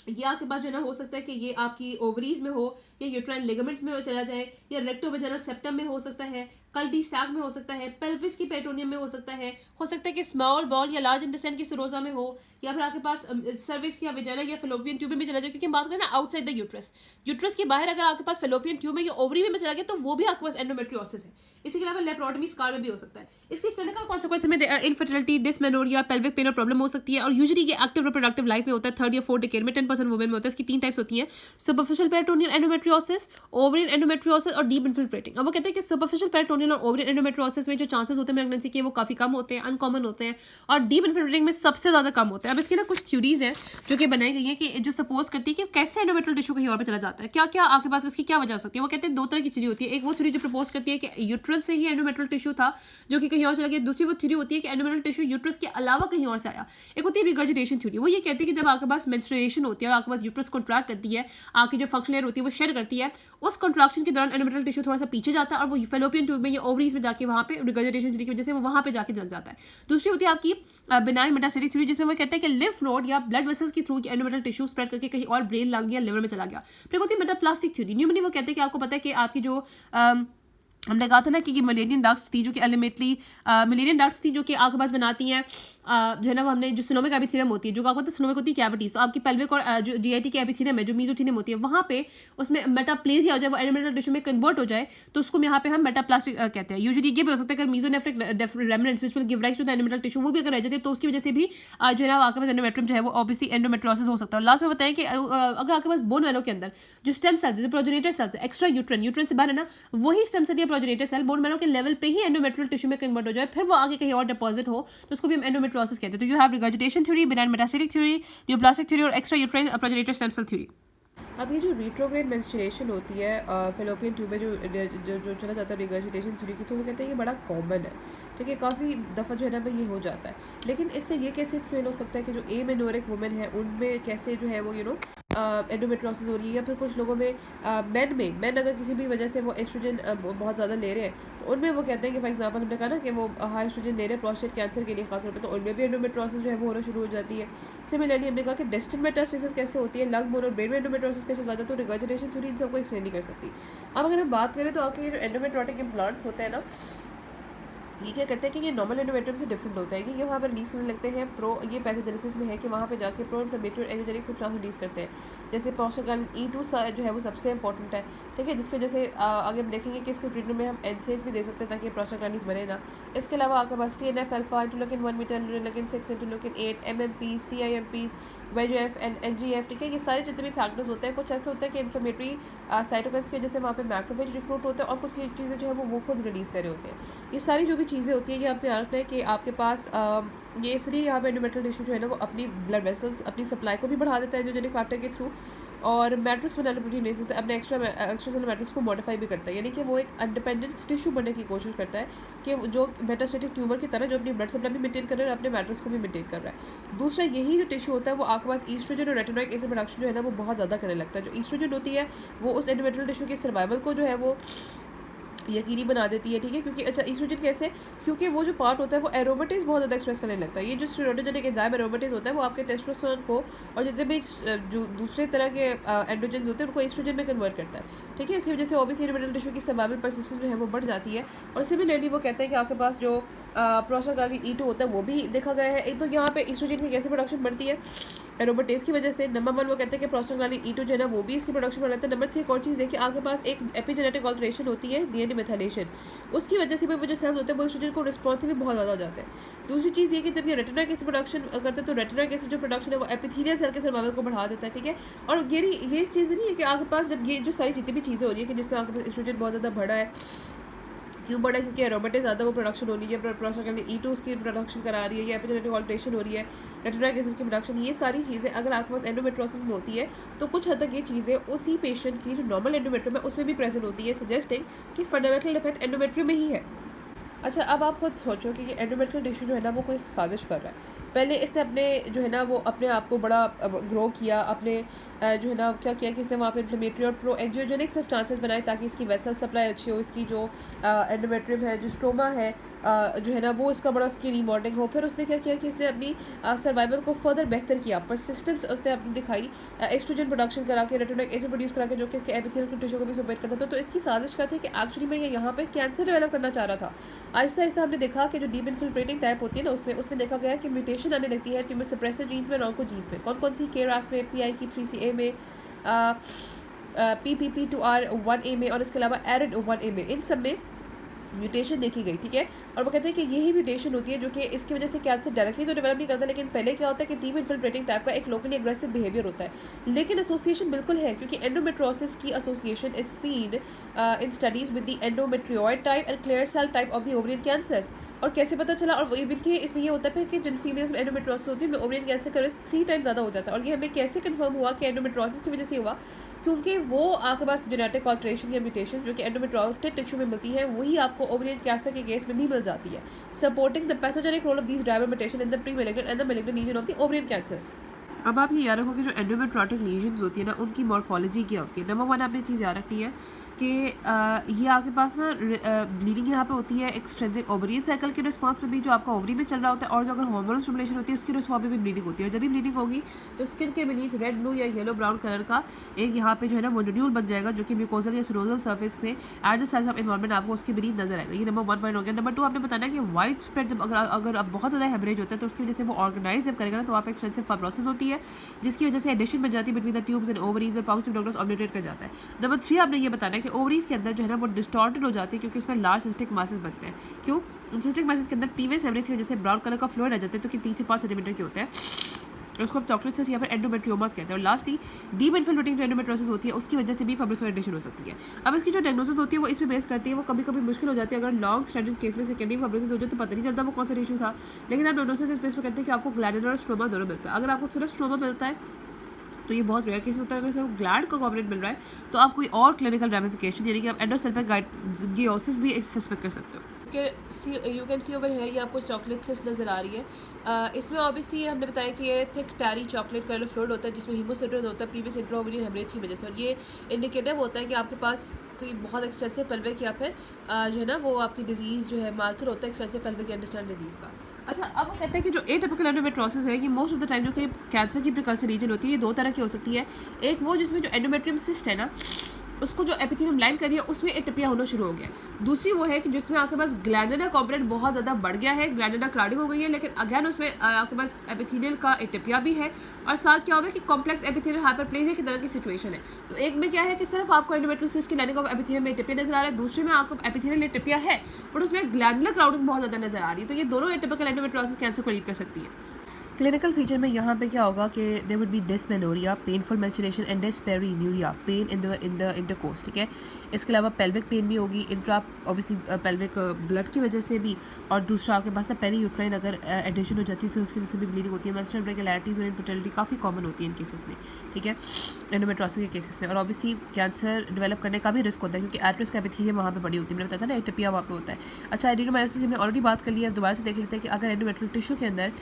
ये आपके पास जो है ना हो सकता है कि ये आपकी ओवरीज में हो, या यूट्राइन लिगामेंट्स में हो चला जाए, या रेक्टोवेजाइनल सेप्टम में हो सकता है, कल्टी सैग में हो सकता है, पेल्विस की पेरिटोनियम में हो सकता है कि स्मॉल बॉल या लार्ज इंटेस्टाइन की सिरोजा में हो, या फिर आपके पास सर्विक्स या वेजाइना या फेलोपियन ट्यूब में चला जाए, क्योंकि हम बात करें ना आउटसाइड द यूट्रस, यूट्रस के बाहर अगर आपके पास फेलोपियन ट्यूब में या ओवरी में चला गया तो वो भी आपके पास एंडोमेट्रियोसिस है। इसके अलावा लेप्रोटमी स्कार में भी हो सकता है। इसके क्लिनिकल कॉन्सिक्वेंस में इनफर्टिलिटी, डिसमेनोरिया, पेल्विक पेन और प्रॉब्लम हो सकती है, और यूजुअली ये एक्टिव रिप्रोडक्टिव लाइफ में होता है, 3rd या 4th डिकेड में 10% वुमेन में होता है। इसकी 3 टाइप्स होती हैं, superficial peritoneal endometriosis, ovarian endometriosis और डीप इन्फिल्ट्रेटिंग। अब वो कहते हैं कि सुपरफिशियल पेरिटोनियल और ओवरियन एंडोमेट्रियोसिस में जो चांसेस होते हैं प्रेगनेंसी के वो काफी कम होते हैं, अनकॉमन होते हैं, और डीप इन्फिल्ट्रेटिंग में सबसे ज्यादा कम होते हैं। अब इसकी ना कुछ थ्योरीज हैं जो कि बनाई गई है कि जो सपोज करती है कि कैसे एंडोमेट्रियल टिश्यू कहीं और पे चला जाता है, क्या क्या आपके पास इसकी क्या वजह हो सकती है। वो कहते हैं 2 तरह की थ्योरी होती है। एक वो थ्योरी जो प्रपोज करती है कि यूट्रस से ही एंडोमेट्रियल टिश्यू था जो कि कहीं और चला गया। दूसरी वो थ्योरी होती है कि एंडोमेट्रियल टिश्यू यूट्रस के अलावा कहीं और से आया। एक होती है रिगर्जिटेशन थ्योरी, वो ये कहती है कि जब आपके पास मेंस्ट्रुएशन होती है और आपके पास यूट्रस कॉन्ट्रैक्ट करती है, आपकी जो फंक्शन लेयर होती है वो शेड करती है, उस कॉन्ट्रैक्शन के दौरान एंडोमेट्रियल टिश्यू थोड़ा सा पीछे जाता है और वो फेलोपियन ट्यूब में या ओवरीज में जाके वहां पे रिगर्जिटेशन थ्योरी की वजह से वो वहां पे जाके लग जाता है। दूसरी होती है आपकी बिनाइन मेटास्टेटिक थ्योरी, जिसमें वो कहते हैं कि लिम्फ नोड या ब्लड वेसल्स के थ्रू एंडोमेट्रियल टिश्यू स्प्रेड करके कहीं और ब्रेन लग गया, लिवर में चला गया। फिर होती है मेटाप्लास्टिक थ्योरी। न्यूमनी वो कहते हैं कि आपको पता है कि आपकी जो हमने कहा था ना कि मलेरियन डक्ट्स थी जो कि अल्टीमेटली मलेरियन डक्ट्स थी जो कि आपके पास बनाती हैं जो है ना, वो हमने जो सिनोमिक एपिथेलियम होती है, जो आपको पता है सिनोमिक होती है कैविटीज, तो आपकी पेल्विक और जो जीआईटी के एपिथेलियम है, जो मेसोथेलियम होती है, वहाँ पे उसमें मेटाप्लेजिया हो जाए, वो एंडोमेट्रियल टिश्यू में कन्वर्ट हो जाए, तो उसको यहाँ पे हम मेटाप्लास्टिक कहते हैं। यूजुअली ये भी हो सकता है अगर mesonephric remnants which will give rise to the endometrial tissue वो भी अगर रह जाते हैं तो उसकी वजह से भी जो है ना आपके पास एंडोमेट्रियम जो है वो ऑब्वियसली एंडोमेट्रियोसिस हो सकता है। लास्ट में बताएं कि अगर आपके पास बोन मैरो के अंदर जो स्टेम सेल्स, जो प्रोजेनेटर सेल्स एक्स्ट्रा यूट्रन से बाहर है ना, वही स्टेम सेल या प्रोजेनेटर सेल बोन मैरो के लेवल पे ही एंडोमेट्रियल टिश्यू में कन्वर्ट हो जाए, फिर वो आगे कहीं और डिपॉजिट हो, तो उसको भी हम एंडोमेट्रियोसिस कहते हैं। तो you have regurgitation theory, benign metastatic theory, neoplastic theory और extra uterine progenitor stem cell theory. अब ये जो रिट्रोग्रेड मेंस्ट्रुएशन होती है फेलोपियन ट्यूब में जो चला जाता है रिगर्जिटेशन थ्योरी की, तो वो कहते हैं ये बड़ा कॉमन है, ठीक है, काफ़ी दफ़ा जो है ना भाई ये हो जाता है। लेकिन इससे ये कैसे एक्सप्लेन हो सकता है कि जो एमेनोरिक वुमेन है उनमें कैसे जो है वो एंडोमेट्रियोसिस हो रही है, या फिर कुछ लोगों में मेन अगर किसी भी वजह से वो एस्ट्रोजन बहुत ज़्यादा ले रहे हैं तो उनमें वो कहते हैं कि फॉर एग्जांपल हमने कहा ना कि वो हाई एस्ट्रोजन ले रहे हैं प्रोस्टेट कैंसर के लिए खासतौर पे, तो उनमें भी एंडोमेट्रियोसिस जो है वो होना शुरू हो जाती है। सिमिलरली हमने कहा कि डिस्टेंट मेटास्टेसिस कैसे होती है, लंग बोन और ब्रेन में एंडोमेट्रियोसिस कैसे हो जाता है, तो रिगर्जिटेशन थ्योरी इन सबको एक्सप्लेन नहीं कर सकती। अब अगर हम बात करें तो आपके ये जो एंडोमेट्रियोटिक इम्प्लांट्स होते हैं ना, ये क्या करते हैं कि ये नॉर्मल एंडोमेट्रियम से डिफरेंट होता है कि ये वहाँ पर रिलीज करने लगते हैं ये पैथोजेनेसिस में है कि वहाँ पे जाके प्रो इन्फ्लेमेटरी और एंडोजेनिक सब्सटेंस रिलीज करते हैं, जैसे प्रोस्टाग्लैंडिन E2 जो है वो सबसे इंपॉर्टेंट है, ठीक है, जिसकी वजह से आगे हम देखेंगे कि इसको ट्रीटमेंट में हम एनसेज भी दे सकते हैं ताकि प्रोस्टाग्लैंडिन बने ना। इसके अलावा आपके पास TNF alpha, interleukin 1 beta, interleukin 6, interleukin 8, MMPs, TIMPs, VEGF and NGF, ठीक है, ये सारे जितने भी फैक्टर्स होते हैं, कुछ ऐसे होता है कि इन्फ्लेमेटरी साइटोकाइन्स की वजह से वहाँ पे मैक्रोफेज रिक्रूट होते हैं और कुछ चीज़ें जो है वो खुद रिलीज़ कर रहे होते हैं। ये सारी जो भी चीज़ें होती हैं ये आपने याद रखना है कि आपके पास ये इसलिए यहाँ पे एंडोमेट्रियल टिश्यू जो है ना वो अपनी ब्लड वेसल्स अपनी सप्लाई को भी बढ़ा देता है एंजियोजेनिक फैक्टर के थ्रू, और मैट्रिक्स बनाने अपने एक्स्ट्रा सेलुलर मैट्रिक्स को मॉडिफाई भी करता है, यानी कि वो एक इंडिपेंडेंट टिश्यू बनने की कोशिश करता है कि जो मेटास्टेटिक ट्यूमर की तरह जो अपनी ब्लड सप्लाई भी मेंटेन कर रहा है और अपने मैट्रिक्स को भी मेंटेन कर रहा है। दूसरा यही जो टिश्यू होता है वो आपके पास ईस्ट्रोजन और रेटिनोइक एसिड प्रोडक्शन जो है ना वो बहुत ज़्यादा करने लगता है। जो ईस्ट्रोजन होती है वो उस एंडोमेट्रियल टिश्यू के सर्वाइवल को जो है वो यकीनी बना देती है, ठीक है, क्योंकि अच्छा ईस्ट्रोजन कैसे, क्योंकि वो जो पार्ट होता है वो एरोमेटेज बहुत ज़्यादा एक्सप्रेस करने लगता है। ये जो स्टेरोडोजेनिक एंजाइम एरोमेटेज होता है वो आपके टेस्टोस्टेरोन को और जितने भी जो दूसरे तरह के एंड्रोजन होते हैं उनको ईस्ट्रोजन में कन्वर्ट करता है, ठीक है। इसकी वजह से ऑब्वियसली एंडोमेट्रियल टिश्यू की सर्वाइवल परसिस्टेंस जो है वो बढ़ जाती है। और सिमिलरली वो कहते हैं कि आपके पास जो प्रोस्टाग्लैंडिन E2 होता है वो भी देखा गया है। एक तो यहाँ पे ईस्ट्रोजन की कैसे प्रोडक्शन बढ़ती है एरोमेटेज की वजह से, नंबर 1 वो कहते हैं कि प्रोस्टाग्लैंडिन E2 जो है ना वो भी इसकी प्रोडक्शन बढ़ाता है। नंबर 3 एक और चीज़ है कि आपके पास एक एपिजेनेटिक ऑल्टरेशन होती है DNA मेथाइलेशन, उसकी वजह से भी वो जो सेल्स होते हैं वो एस्ट्रोजन को रिस्पॉन्सिव भी बहुत ज़्यादा हो जाते हैं। दूसरी चीज़ ये कि जब ये रेटिनोइक एसिड प्रोडक्शन करते हैं तो रेटिनोइक एसिड जो प्रोडक्शन है वो एपिथेलियल सेल के सर्वाइवल को बढ़ा देता है, ठीक है। और ये चीज़ नहीं है कि आपके पास जब ये जो सारी जितनी भी चीज़ें हो रही है कि जिसमें आपके पास एस्ट्रोजन बहुत ज़्यादा बढ़ा है, क्यों बढ़ा है, क्योंकि एरोमेटेज ज़्यादा वो प्रोडक्शन हो रही है, प्रोस्टाग्लैंडिन E2 उसकी प्रोडक्शन करा रही है, या एपिजेनेटिक ऑल्टरेशन हो रही है, रेटिनोइक एसिड की प्रोडक्शन, ये सारी चीज़ें अगर आपके पास एंडोमेट्रियोसिस में होती है तो कुछ हद तक ये चीज़ें उसी पेशेंट की जो नॉर्मल एंडोमेट्रियम है उसमें भी प्रेजेंट होती है, सजेस्टिंग कि फंडामेंटल डिफेक्ट एंडोमेट्रियम में ही है। अच्छा, अब आप खुद सोचो कि ये एंडोमेट्रियल टिश्यू जो है ना वो कोई साजिश कर रहा है, पहले इसने अपने जो है ना वो अपने आप को बड़ा ग्रो किया, अपने जो है ना क्या किया कि इसने वहाँ पे इन्फ्लेमेटरी और प्रो एंजियोजेनिक सब्सटेंसेस बनाए ताकि इसकी वेसल सप्लाई अच्छी हो, इसकी जो एंडोमेट्रियम है, जो स्ट्रोमा है, जो है ना वो इसका बड़ा उसकी रीमॉडलिंग हो। फिर उसने क्या किया कि इसने अपनी सर्वाइवल को फर्दर बेहतर किया, परसिस्टेंस उसने अपनी दिखाई, एस्ट्रोजन प्रोडक्शन करा के, रेटिनोइक एसिड प्रोड्यूस करा के, जो कि इसके एपिथेलियल टिश्यू को भी सपोर्ट करता था। तो इसकी साजिश क्या थी कि एक्चुअली मैं ये यहाँ पे कैंसर डेवलप करना चाह रहा था। आहिस्ता आहिस्ता हमने देखा कि जो डीप इन्फिल्ट्रेटिंग टाइप होती है ना उसमें देखा गया है कि म्यूटेशन आने लगती है ट्यूमर सप्रेसर जीन्स में, ऑन्को जीन्स में। कौन कौन सी? KRAS में, PIK3CA में, PPP2R1A में और इसके अलावा ARID1A में, इन सब में म्यूटेशन देखी गई, ठीक है। और वो कहते हैं कि यही म्यूटेशन होती है जो कि इसकी वजह से कैंसर डायरेक्टली तो डेवलप नहीं करता, लेकिन पहले क्या होता है कि डीप इन्फिल्ट्रेटिंग टाइप का एक लोकली एग्रेसिव बिहेवियर होता है। लेकिन एसोसिएशन बिल्कुल है, क्योंकि एंडोमेट्रोसिस की association is seen in studies with the endometrioid type and clear cell type of the ovarian cancers. और कैसे पता चला? और इवन कि इसमें ये होता है कि जिन फीमेल्स में एंडोमेट्रोसिस होती है, ओवरियन कैंसर का रिस्क 3 टाइम ज़्यादा हो जाता है। और ये हमें कैसे कन्फर्म हुआ कि एंडोमेट्रोसिस की वजह से हुआ? क्योंकि वो आपके पास जेनेटिक ऑल्ट्रेशन या म्यूटेशन जो कि एंडोमेट्रोटिक टिश्यू में मिलती है, वही आपको ओवरियन कैंसर के केस में भी मिल जाती है, supporting the pathogenic role of these driver mutation in the pre malignant and the malignant lesion of the ovarian cancers. अब आप ये याद रखो कि जो एंडोमेट्रोटिक लीजन्स होती है ना, उनकी मॉर्फोलॉजी क्या होती है। नंबर 1 आपने चीज़ याद रखनी है कि ये आपके पास ना ब्लीडिंग यहाँ पे होती है एक्सट्रिंसिक ओवरियन साइकिल के रिस्पांस में भी, जो आपका ओवरी में चल रहा होता है, और जो अगर हार्मोनल स्टिमुलेशन होती है उसकी रिस्पांस में भी ब्लीडिंग होती है। और जब भी ब्लीडिंग होगी तो स्किन के बीनीथ रेड, ब्लू या येलो ब्राउन कलर का एक यहाँ पे जो है ना मोड्यूल बन जाएगा, जो कि म्यूकोजल या सिरोजल सर्फेस में at the size of environment आपको उसके बीनीथ नजर आएगा। ये नंबर 1 पॉइंट हो गया। नंबर 2 आपने बताना है कि वाइड स्प्रेड अगर अब बहुत ज़्यादा हेमरेज होता है तो उसकी वजह से वो ऑर्गेनाइज जब करेगा ना तो आप एक्सटेंसिव फाइब्रोसिस होती है, जिसकी वजह से एडिशन बन जाती है between the tubes and ovaries और पाउच ऑफ डॉक्टर्स ऑब्लेटेट कर जाता है। नंबर 3 आपने ये बताना है कि ओवरीज के अंदर जो है ना वो डिस्टॉर्टेड हो जाती है, क्योंकि इसमें लार्ज सिस्टिक मासेस बनते हैं। क्यों? सिस्टिक मासेस के अंदर प्रीवियस हेमरेज की वजह से ब्राउन कलर का फ्लूइड आ जाता है, तो कि 3 से 5 सेंटीमीटर के होते हैं, उसको आप चॉकलेट से यहाँ पर एंडोमेट्रियोमास कहते हैं। और लास्टली डीप इन्फिल्ट्रेटिंग जो एंडोमेट्रोसिस होती है उसकी वजह से भी फाइब्रोसिस हो सकती है। अब इसकी जो डायग्नोसिस होती है वो इसमें बेस करती है, वो कभी कभी मुश्किल हो जाती है। अगर लॉन्ग स्टैंडर्ड केस में सेकेंडरी फाइब्रोसिस हो जाए तो पता नहीं चलता वो कौन सा टिश्यू था, लेकिन आप डायग्नोसिस इस बेस पर करते हैं कि आपको ग्लैंडुलर और स्ट्रोमा दोनों मिलता है। अगर आपको सिर्फ स्ट्रोमा मिलता है तो ये बहुत रेयर केस होता है। अगर सिर्फ ग्लैंड का कॉम्पोनेंट मिल रहा है तो आप कोई और क्लिनिकल रैमिफिकेशन यानी कि आप एंडोसल्फाइड भी सस्पेक्ट कर सकते हो। कि यू कैन सी ओवर है, ये आपको चॉकलेट से नज़र आ रही है। इसमें ऑब्वियसली हमने बताया कि ये थिक टैरी चॉकलेट कलर फ्लूइड होता है जिसमें हीमोसिडरेट होता है प्रीवियस इंट्राओवरियन हेमरेज की वजह से, और ये इंडिकेटिव होता है कि आपके पास कोई बहुत एक्सटेंसिव पेल्विक या फिर जो है ना वो आपकी डिजीज़ जो है मार्कर होता है एक्सटेंसिव पेल्विक अंडरस्टैंड डिजीज़ का। अच्छा, अब वो कहते हैं कि जो एटिपिकल एंडोमेट्रोसिस है ये मोस्ट ऑफ द टाइम जो कि कैंसर की प्रिकर्सर रीजन होती है, ये 2 तरह की हो सकती है। एक वो जिसमें जो एंडोमेट्रियम सिस्ट है ना उसको जो एपिथेलियम लाइन कर रही है उसमें एटिपिया होना शुरू हो गया। दूसरी वो है कि जिसमें आपके पास ग्लैंडुलर कॉम्पोनेंट बहुत ज़्यादा बढ़ गया है, ग्लैंडुलर क्राउडिंग हो गई है, लेकिन अगेन उसमें आपके पास एपिथेलियल का एटिपिया भी है, और साथ क्या होगा कि कॉम्प्लेक्स एपिथेलियल हाइपरप्लेसिया की तरह की सिचुएशन है। तो एक में क्या है कि सिर्फ आपको एंडोमेट्रियल सिस्ट की लाइनिंग ऑफ एपिथेलियम में एटिपिया नजर आ रहा है, दूसरे में आपको एपिथेलियल एटिपिया है बट उसमें ग्लैंडुलर क्राउडिंग बहुत ज़्यादा नजर आ रही है। तो ये दोनों एटिपिकल एंडोमेट्रोसिस कैंसर को लीड कर सकती है। क्लिनिकल फीचर में यहाँ पे क्या होगा कि there would be dysmenorrhoea, painful menstruation and dyspareunia, pain in the intercourse, ठीक है। इसके अलावा पेल्विक पेन भी होगी, इंट्रा ऑब्वियसली पेल्विक ब्लड की वजह से भी, और दूसरा आपके पास ना पेरी यूट्राइन अगर एडिशन हो जाती है तो उसकी वजह से भी ब्लीडिंग होती है। मेंस्ट्रुअल इरेगुलरिटीज़ और इनफर्टिलिटी काफ़ी कॉमन होती है इन केसेस में, ठीक है, एंडोमेट्रोसिस के केसेस में। और ऑब्वियसली कैंसर डेवलप करने का भी रिस्क होता है क्योंकि एट्रिस का एपिथेलियम वहाँ पे बड़ी होती है, मैंने बताया था ना एटिपिया वहाँ पे होता है। अच्छा, एडिनोमायोसिस की हमने ऑलरेडी बात कर ली है, दोबारा से देख लेते हैं कि अगर एंडोमेट्रियल टिश्यू के अंदर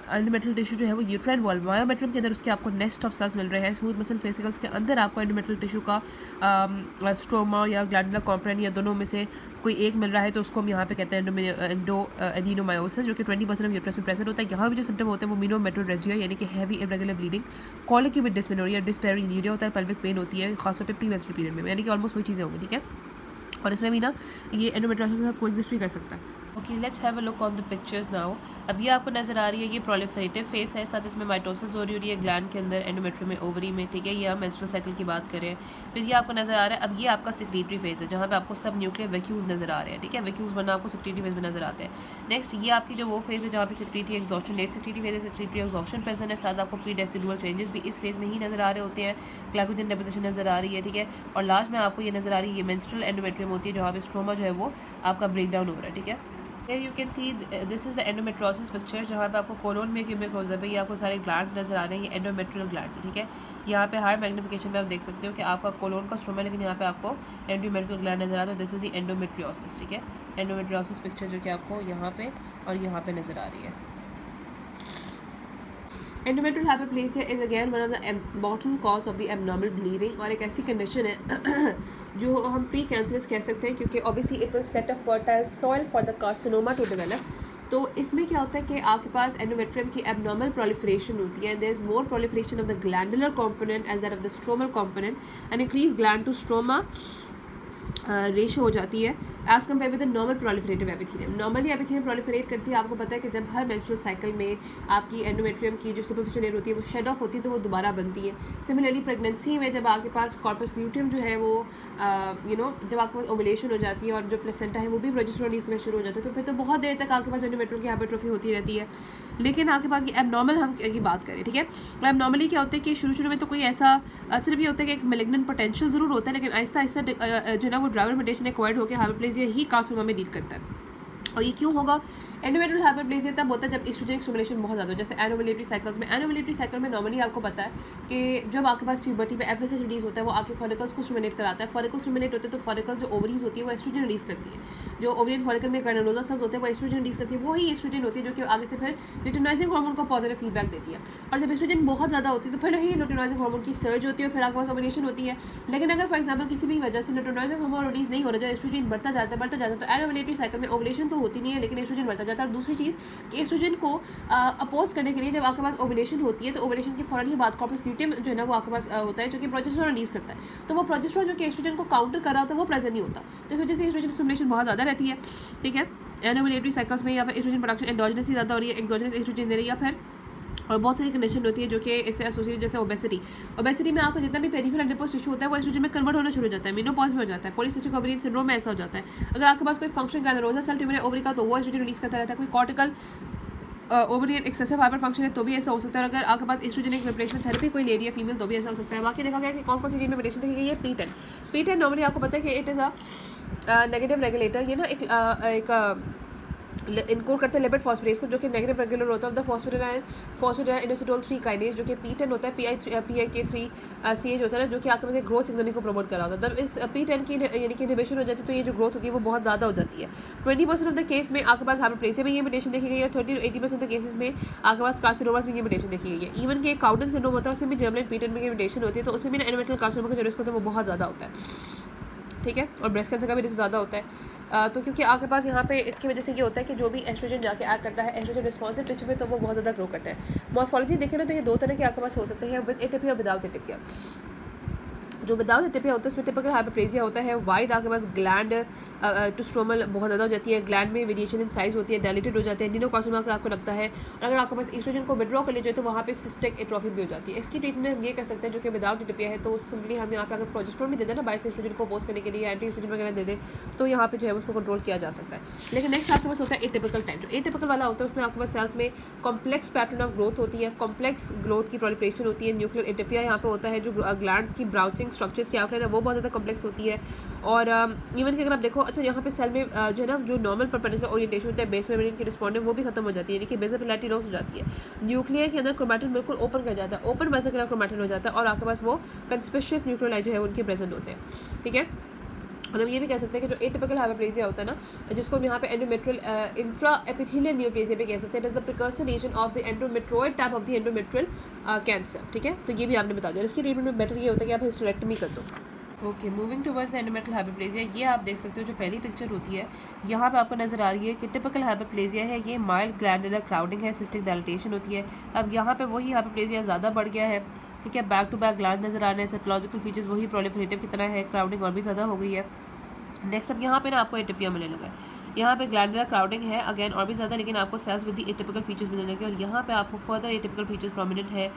एंडोमेट्रियल टिश्यू जो है वो यूट्राइन वॉल मायोमेट्रियम के अंदर उसके आपको नेस्ट ऑफ सेल्स मिल रहे हैं, स्मूथ मसल फेसिकल्स के अंदर आपको एंडोमेट्रियल टिश्यू का स्ट्रोमा या ग्लैंडुलर कॉम्पोनेंट या दोनों में से कोई एक मिल रहा है, तो उसको हम यहाँ पे कहते हैं एडिनोमायोसिस, जो कि 20% ऑफ यूट्रस में प्रेजेंट होता है। यहाँ भी जो सिम्टम होते हैं वो मीनोमेट्रोरेजिया यानी कि heavy irregular bleeding, colic with dysmenorrhoea, dyspareunia होता है, पेल्विक पेन होती है खासतौर पे प्रीमेंस्ट्रुअल पीरियड में, यानी कि ऑलमोस्ट वही चीज़ें होंगी, ठीक है। और इसमें भी ना ये एंडोमेट्रोसिस के साथ कोएग्जिस्ट भी कर सकता है। Okay, let's have a look on the pictures now. अब ये आपको नजर आ रही है, ये प्रोलिफरेटिव फेस है, साथ इसमें माइटोसिस हो रही है ग्लैंड के अंदर, एंडोमेट्रियम में, ओवरी में, ठीक है। ये हम मेंस्ट्रुअल साइकिल की बात कर रहे हैं। फिर ये आपको नजर आ रहा है, अब ये आपका सेक्रेटरी फेज है जहाँ पे आपको सब न्यूक्लियर वैक्यूल्स नजर आ रहे हैं, ठीक है। वैक्यूल्स बनना आपको सेक्रेटरी फेज में नजर आते हैं। नेक्स्ट ये आपकी जो वो फेज है जहाँ पे secretory exhaustion, late secretory phase है, सेक्रेटरी एग्जॉस्शन प्रेजेंट है, साथ आपको प्री डेसिडुअल चेंजेस भी इस फेज में ही नजर आ रहे होते हैं, ग्लाइकोजन डेपोजिशन नजर आ रही है, ठीक है। और लास्ट में आपको ये नजर आ रही है, ये मेंस्ट्रुअल एंडोमेट्रियम होती है जहाँ पे स्ट्रोमा जो है वो आपका ब्रेक डाउन हो रहा है, ठीक है। Here you can see this is the endometriosis picture जहाँ पे आपको कोलोन में क्यूबिक हो जाए, ये आपको सारे ग्लैंड नजर आ रहे हैं, ये एंडोमेट्रियल ग्लैंड है, ठीक है। यहाँ पे हाई मैग्निफिकेशन में आप देख सकते हो कि आपका कोलोन का स्ट्रोमा, लेकिन यहाँ पे आपको एंडोमेट्रियल ग्लैंड नजर आता है। दिस इज द एंडोमेट्रियोसिस, ठीक है। एंडोमेट्रियोसिस पिक्चर जो कि आपको यहाँ पे और यहाँ पे नजर आ रही है। Endometrial hyperplasia is again one of the important cause of the abnormal bleeding, और एक ऐसी कंडीशन है जो हम प्री कैंसरस कह सकते हैं, क्योंकि obviously it will set a fertile soil for the carcinoma to develop. तो इसमें क्या होता है कि आपके पास एंडोमेट्रियम की एबनॉर्मल प्रोलिफरेशन होती है, there is more proliferation of the glandular component as that of the stromal component, and increase gland to stroma ratio हो जाती है as compare with the normal proliferative epithelium. Normally epithelium proliferate करती है, आपको पता है कि जब हर मेंस्ट्रुअल साइकिल में आपकी एंडोमेट्रियम की जो सुपरफिशियल लेयर होती है वो शेड ऑफ होती है, तो वो दोबारा बनती है। सिमिलरली प्रेगनेंसी में जब आपके पास कॉर्पस ल्यूटियम जो है वो जब आपके पास ओवुलेशन हो जाती है और जो प्लेसेंटा है वो भी प्रोजेस्टेरोन रिलीज करना शुरू हो जाता है, तो फिर तो बहुत देर तक आपके पास एंडोमेट्रियम की हाइपरट्रोफी होती रहती है। लेकिन आपके पास ये एबनॉर्मल हम की बात करें, ठीक है, एबनॉर्मली क्या होता है कि शुरू में तो कोई ऐसा सिर्फ ये होता है कि एक मैलिग्नेंट पोटेंशियल जरूर होता है, लेकिन आहिस्ता आहिस्ता जो है ना वो ड्राइवर म्यूटेशन एक्वायर्ड होकर हाइपरप्लेसिया ही कार्सिनोमा में डील करता है। और ये क्यों होगा? एंडोमेट्रियल हाइपरप्लेसिया तब होता है जब एस्ट्रोजन स्टिमुलेशन बहुत ज़्यादा हो, जैसे एनोवुलेटरी साइकिल्स में। एनोवुलेटरी साइकिल में नॉर्मली आपको पता है कि जब आपके पास प्यूबर्टी में एफएसएच रिलीज होता है वो आपके फॉलिकल्स को स्टिमुलेट कराता है। फॉलिकल स्टिमुलेट होते हैं तो फॉलिकल जो ओवरीज होती है वो एस्ट्रोजन रिलीज करती है। जो ओवरियन फॉलिकल में ग्रैनुलोसा सेल्स होते हैं वो एस्ट्रोजन रिलीज करती है, वही एस्ट्रोजन होती है जो कि आगे से फिर लुटेनाइजिंग हार्मोन को पॉजिटिव फीडबैक देती है। और जब एस्ट्रोजन बहुत ज़्यादा होती है तो फिर ही लुटेनाइजिंग हार्मोन की सर्ज होती है और फिर आपके पास ओवुलेशन होती है। लेकिन अगर फॉर एग्जाम्पल किसी भी वजह से लुटेनाइजिंग हार्मोन रिलीज नहीं हो रहा, जो एस्ट्रोजन बढ़ता जाता है तो एनोवुलेटरी साइकिल में ओवुलेशन तो होती नहीं है लेकिन एस्ट्रोजन बढ़ता जाता है। और दूसरी चीज़ कि एस्ट्रोजन को अपोज करने के लिए जब आपके पास ओवुलेशन होती है तो ओवुलेशन के फौरन ही बाद कॉर्पस ल्यूटियम जो है ना वो आपके पास होता है जो कि प्रोजेस्टेरोन रिलीज करता है। तो वो प्रोजेस्टेरोन जो कि एस्ट्रोजन को काउंटर कर रहा होता है वो प्रेजेंट नहीं होता, तो इस वजह से एस्ट्रोजन स्टिमुलेशन बहुत ज़्यादा रहती है। ठीक है, एनोवुलेटरी साइकिल्स में यहाँ पर एस्ट्रोजन प्रोडक्शन एंडोजेनस ही ज़्यादा हो रही है, एक्सोजेनस एस्ट्रोजन दे रही है, या फिर और बहुत सारी कंडीशन होती है जो कि इससे एसोसिएटेड, जैसे ओबेसिटी में आपका जितना भी पेरिफेरल एडिपोज टिश्यू होता है वो एस्ट्रोजन में कन्वर्ट होना शुरू हो जाता है, मेनोपॉज में हो जाता है, पॉलीसिस्टिक ओवरियन सिंड्रोम में ऐसा हो जाता है। अगर आपके पास कोई फंक्शन ग्रैनुलोसा सेल ट्यूमर है ओवरी का तो वो एस्ट्रोजन रिलीज करता रहता है। कोई cortical ovarian excessive hyper function है तो भी ऐसा हो सकता है। अगर आपके पास एस्ट्रोजेनिक रिप्लेसमेंट थेरेपी कोई ले रही है फीमेल तो भी ऐसा हो सकता है। बाकी देखा गया कि कौन सी चीज़ में वेरिएशन देखी गई है। P10 नॉर्मली आपको पता है कि it is a negative regulator. ये ना एक इनकोड करते हैं लिपिड फॉस्फेटेज को, जो कि नेगेटिव रेगुलर होता है ऑफ द फॉस्फेटिडाइनोसिटोल 3 काइनेज, जो कि P10 होता है, PIK3CH होता है ना, जो कि आपके पास ग्रोथ सिग्नलिंग को प्रमोट कर रहा होता है। तब इस P10 की यानी कि इनहिबिशन हो जाती है तो ये जो ग्रोथ होती है वो बहुत ज़्यादा हो जाती है। 20% ऑफ द केस में आपके पास हाइपरप्लेसिया में ये म्यूटेशन देखी गई है, 30-80% ऑफ द केसेस में आपके पास कार्सिनोमास में ये म्यूटेशन देखी गई है। इवन के काउडन सिंड्रोम होता है उसमें भी जर्मिनेंट P10 में म्यूटेशन होती है, तो उसमें भी एंडोमेट्रियल कार्सिनोमा का जो रिस्क होता है वो बहुत ज़्यादा होता है। ठीक है, और ब्रेस्ट कैंसर का भी रिस्क ज़्यादा होता है। तो क्योंकि आपके पास यहाँ पे इसकी वजह से ये होता है कि जो भी एस्ट्रोजन जाके ऐड करता है एस्ट्रोजन रिस्पॉन्सिव टिश्यू में तो वो बहुत ज़्यादा ग्रो करता है। मॉर्फोलॉजी देखें ना तो ये दो तरह के आपके पास हो सकते हैं, विद एटिपिया और विदाउट एटिपिया। जो विदाउट एटिपिया होता है उसमें टिपिकल हाइपरप्लेसिया होता है, वाइड आपके पास ग्लैंड टू स्ट्रोमल बहुत ज़्यादा हो जाती है, ग्लैंड में वेरिएशन इन साइज होती है, डायलेटेड हो जाते हैं, एडेनोकार्सिनोमा का आपको लगता है। और अगर आपके पास एस्ट्रोजन को विड्रॉ कर लीजिए तो वहाँ पे सिस्टिक एट्रोफी भी हो जाती है। इसकी ट्रीटमेंट हम ये कर सकते हैं जो कि विदाउट एटिपिया है, तो सिंपली हम यहाँ पे अगर प्रोजेस्टेरोन भी दे दें ना बाइस एस्ट्रोजन को अपोज करने के लिए, एंटी एस्ट्रोजन वगैरह दे दें तो यहाँ पे जो है उसको कंट्रोल किया जा सकता है। लेकिन नेक्स्ट आपके पास होता है एटिपिकल टाइप। जो एटिपिकल वाला होता है उसमें आपके पास सेल्स में कॉम्प्लेक्स पैटर्न ऑफ ग्रोथ होती है, कॉम्प्लेक्स ग्रोथ की प्रोलिफरेशन होती है। न्यूक्लियर एटिपिया यहाँ पे होता है, जो ग्लैंड्स की ब्राउचिंग स्ट्रक्चर्स की आउटलाइन है वो बहुत ज़्यादा कॉम्प्लेक्स होती है। और इवन कि अगर आप देखो अच्छा यहाँ पे सेल में जो है ना जो नॉर्मल परपेंडिकुलर ओरिएंटेशन होता है बेस मेम्ब्रेन की रिस्पॉन्डेंट वो भी खत्म हो जाती है, यानी कि बेसल पोलैरिटी लॉस हो जाती है। न्यूक्लियर के अंदर क्रोमैटिन बिल्कुल ओपन कर जाता है, ओपन वेसिकुलर क्रोमैटिन हो जाता है और आपके पास वो कंस्पिशियस न्यूक्लियोलाई जो है उनके प्रेजेंट होते हैं। ठीक है, और हम ये भी कह सकते हैं कि जो एटिपिकल हाइपरप्लेसिया होता है ना, जिसको हम यहाँ पे एंडोमेट्रियल इंट्रा एपिथेलियल न्यूप्लेसिया भी कह सकते हैं, it is the precursor region of the endometrioid type of the endometrial cancer. ठीक है, तो ये भी आपने बता दिया। इसकी ट्रीटमेंट में बेटर ये होता है कि आप हिस्टेरेक्टमी कर दो। Okay, moving towards endometrial hyperplasia, ये आप देख सकते हो जो पहली पिक्चर होती है यहाँ पे आपको नजर आ रही है कि टिपिकल हाइपरप्लेसिया है, ये माइल्ड ग्लैंडुलर क्राउडिंग है, सिस्टिक डायलिटेशन होती है। अब यहाँ पे वही हाइपरप्लेसिया ज़्यादा बढ़ गया है। ठीक है, बैक टू बैक ग्लैंड नजर आ रहे हैं, साइकोलॉजिकल फीचर्स वही प्रोलिफरेटिव की तरह है, क्राउडिंग और भी ज़्यादा हो गई है। नेक्स्ट अब यहाँ पे ना आपको एटिपिया मिलने लगा है, यहाँ पे ग्लैंडुलर क्राउडिंग है अगेन और भी ज़्यादा, लेकिन आपको cells with the atypical features मिलने लगे और यहाँ पे आपको फर्दर एटिपिकल फीचर्स प्रोमिनेंट है।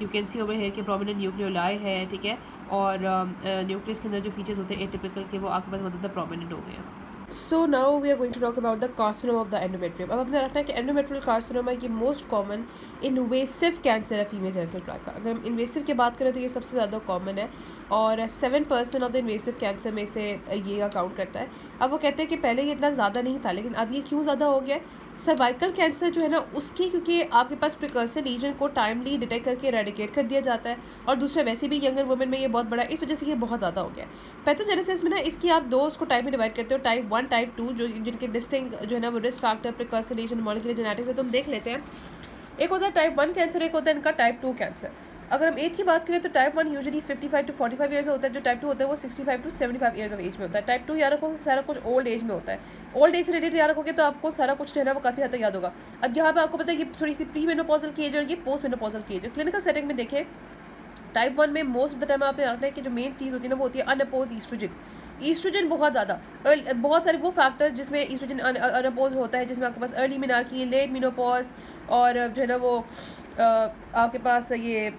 यू कैन सी ओवर है कि प्रोमिनेंट न्यूक्लियोलाई है। ठीक है, और न्यूक्लियस के अंदर जो फीचर्स होते हैं एटिपिकल के वो आपके पास बहुत ज़्यादा प्रोमिनेंट हो गए हैं। So now we are going to talk about the carcinoma of the endometrium. अब अपने रखना है कि एंडोमेट्रियल कार्सिनोमा की मोस्ट कॉमन इन्वेसिव कैंसर है फीमेल जेनिटल ट्रैक्ट का। अगर हम इन्वेसिव की बात करें तो ये सबसे ज़्यादा कॉमन है और 7% ऑफ द इन्वेसिव कैंसर में से ये अकाउंट करता है। अब वो कहते हैं कि पहले ये इतना ज़्यादा नहीं था लेकिन अब ये क्यों ज़्यादा हो गया है? सर्वाइकल कैंसर जो है ना उसकी, क्योंकि आपके पास प्रिकर्सर रीजन को टाइमली डिटेक्ट करके रेडिकेट कर दिया जाता है और दूसरा वैसे भी यंगर वुमेन में ये बहुत बड़ा, इस वजह से ये बहुत ज़्यादा हो गया है। पैथोजेनेसिस में ना इसकी आप दो उसको टाइप में डिवाइड करते हो, टाइप 1 टाइप 2, जो जिनके डिस्टिंक्ट जो है ना वो risk factor precursor region molecular genetics है। तो हम देख लेते हैं एक होता है टाइप 1 कैंसर, एक होता है इनका टाइप 2 कैंसर। अगर हम एज की बात करें तो टाइप 1 यूजुअली 55 to 45 ईयर्स होता है, जो टाइप 2 होता है वो 65 to 75 ईयर्स ऑफ एज में होता है। टाइप 2 याद रखोगे सारा कुछ ओल्ड एज में होता है, ओल्ड एज से रिलेटेड याद रखोगे तो आपको सारा कुछ जो है ना वो काफ़ी हद तक याद होगा। अब यहाँ पे आपको पता है ये थोड़ी सी प्री मेनोपॉजल की एज और ये पोस्ट मेनोपॉजल की एज है। क्लिनिकल सेटिंग में देखें टाइप 1 में मोस्ट ऑफ द टाइम आपने रखना है कि जो मेन चीज़ होती है ना वो होती है अनअपोज्ड ईस्ट्रोजन। ईस्ट्रोजन बहुत ज़्यादा, बहुत सारे वो फैक्टर्स जिसमें ईस्ट्रोजन अनअपोज होता है, जिसमें आपके पास अर्ली मेनार्की, लेट मेनोपॉज और जो है ना वो आपके पास ये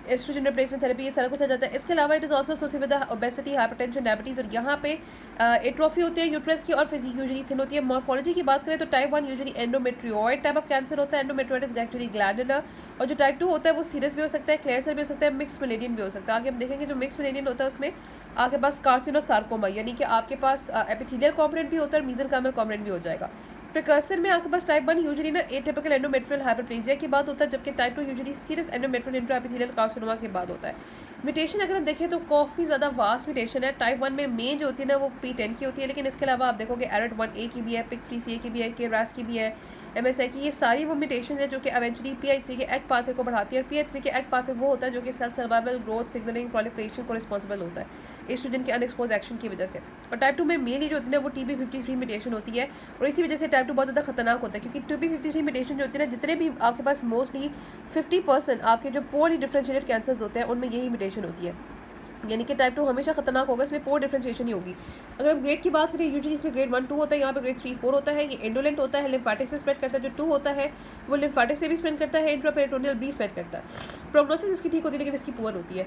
एस्ट्रोजन रिप्लेसमेंट थेरेपी, ये सारा कुछ आ जाता है। इसके अलावा it is also associated with obesity, hypertension, diabetes. और यहाँ पे एट्रोफी होती है यूट्रस की और फिजिक यूजुअली थिन होती है। मॉर्फोलॉजी की बात करें तो type 1 usually endometrioid type of cancer होता है। Endometrioid is actually glandular. और जो टाइप 2 होता है वो सीरस भी हो सकता है, क्लियर सेल भी हो सकता है, मिक्स मिलेनियन भी हो सकता है। आगे हम देखेंगे जो मिक्स मिलेनियन होता है उसमें आपके पास कार्सिनोसार्कोमा यानी कि आपके पास एपिथेलियल कॉम्पोनेंट भी होता है और मेसेंकाइमल कॉम्पोनेंट भी हो जाएगा। प्रिकर्सर में आपके पास टाइप 1 यूजुअली ना एटिपिकल एंडोमेट्रियल हाइपरप्लेजिया के बाद होता है, जबकि type 2 usually serous endometrial intraepithelial carcinoma के बाद होता है। म्यूटेशन अगर हम देखें तो काफ़ी ज़्यादा वास्ट म्यूटेशन है। टाइप 1 में मेन जो होती है ना वो P10 की होती है, लेकिन इसके अलावा आप देखोगे ARAT1A की भी है, PIK3CA की भी है, KRAS की भी है, MSI की। ये सारी वो म्यूटेशन है जो कि एवेंचुअली PI3 के एक्ट पाथवे को बढ़ाती है। और PI3 के एक्ट पाथवे वो होता है जो कि cell survival, growth, signalling, proliferation को रिस्पॉन्सिबल होता है एस्ट्रोजन के अनएक्सपोज एक्शन की वजह से। और टाइप 2 में मेनली जो होती है वो TP53 म्यूटेशन होती है और इसी वजह से टाइप 2 बहुत ज़्यादा खतरनाक होता है, क्योंकि TP53 म्यूटेशन जो होती है ना, जितने भी आपके पास मोस्टली 50% आपके जो पोरली डिफरेंशिएटेड कैंसर्स होते हैं उनमें यही म्यूटेशन होती है। यानी कि टाइप 2 हमेशा खतरनाक होगा, इसमें पोर डिफरेंशिएशन ही होगी। अगर हम ग्रेड की बात करें यूजुअली इसमें ग्रेड 1 2 होता है, यहाँ पे ग्रेड 3 4 होता है। ये इंडोलेंट होता है, लिम्फेटिक से स्प्रेड करता है। जो 2 होता है वो लिम्फेटिक से भी स्प्रेड करता है, इंट्रापेरिटोनियल भी स्प्रेड करता है। प्रोग्नोसिस इसकी ठीक होती है लेकिन इसकी पुअर होती है।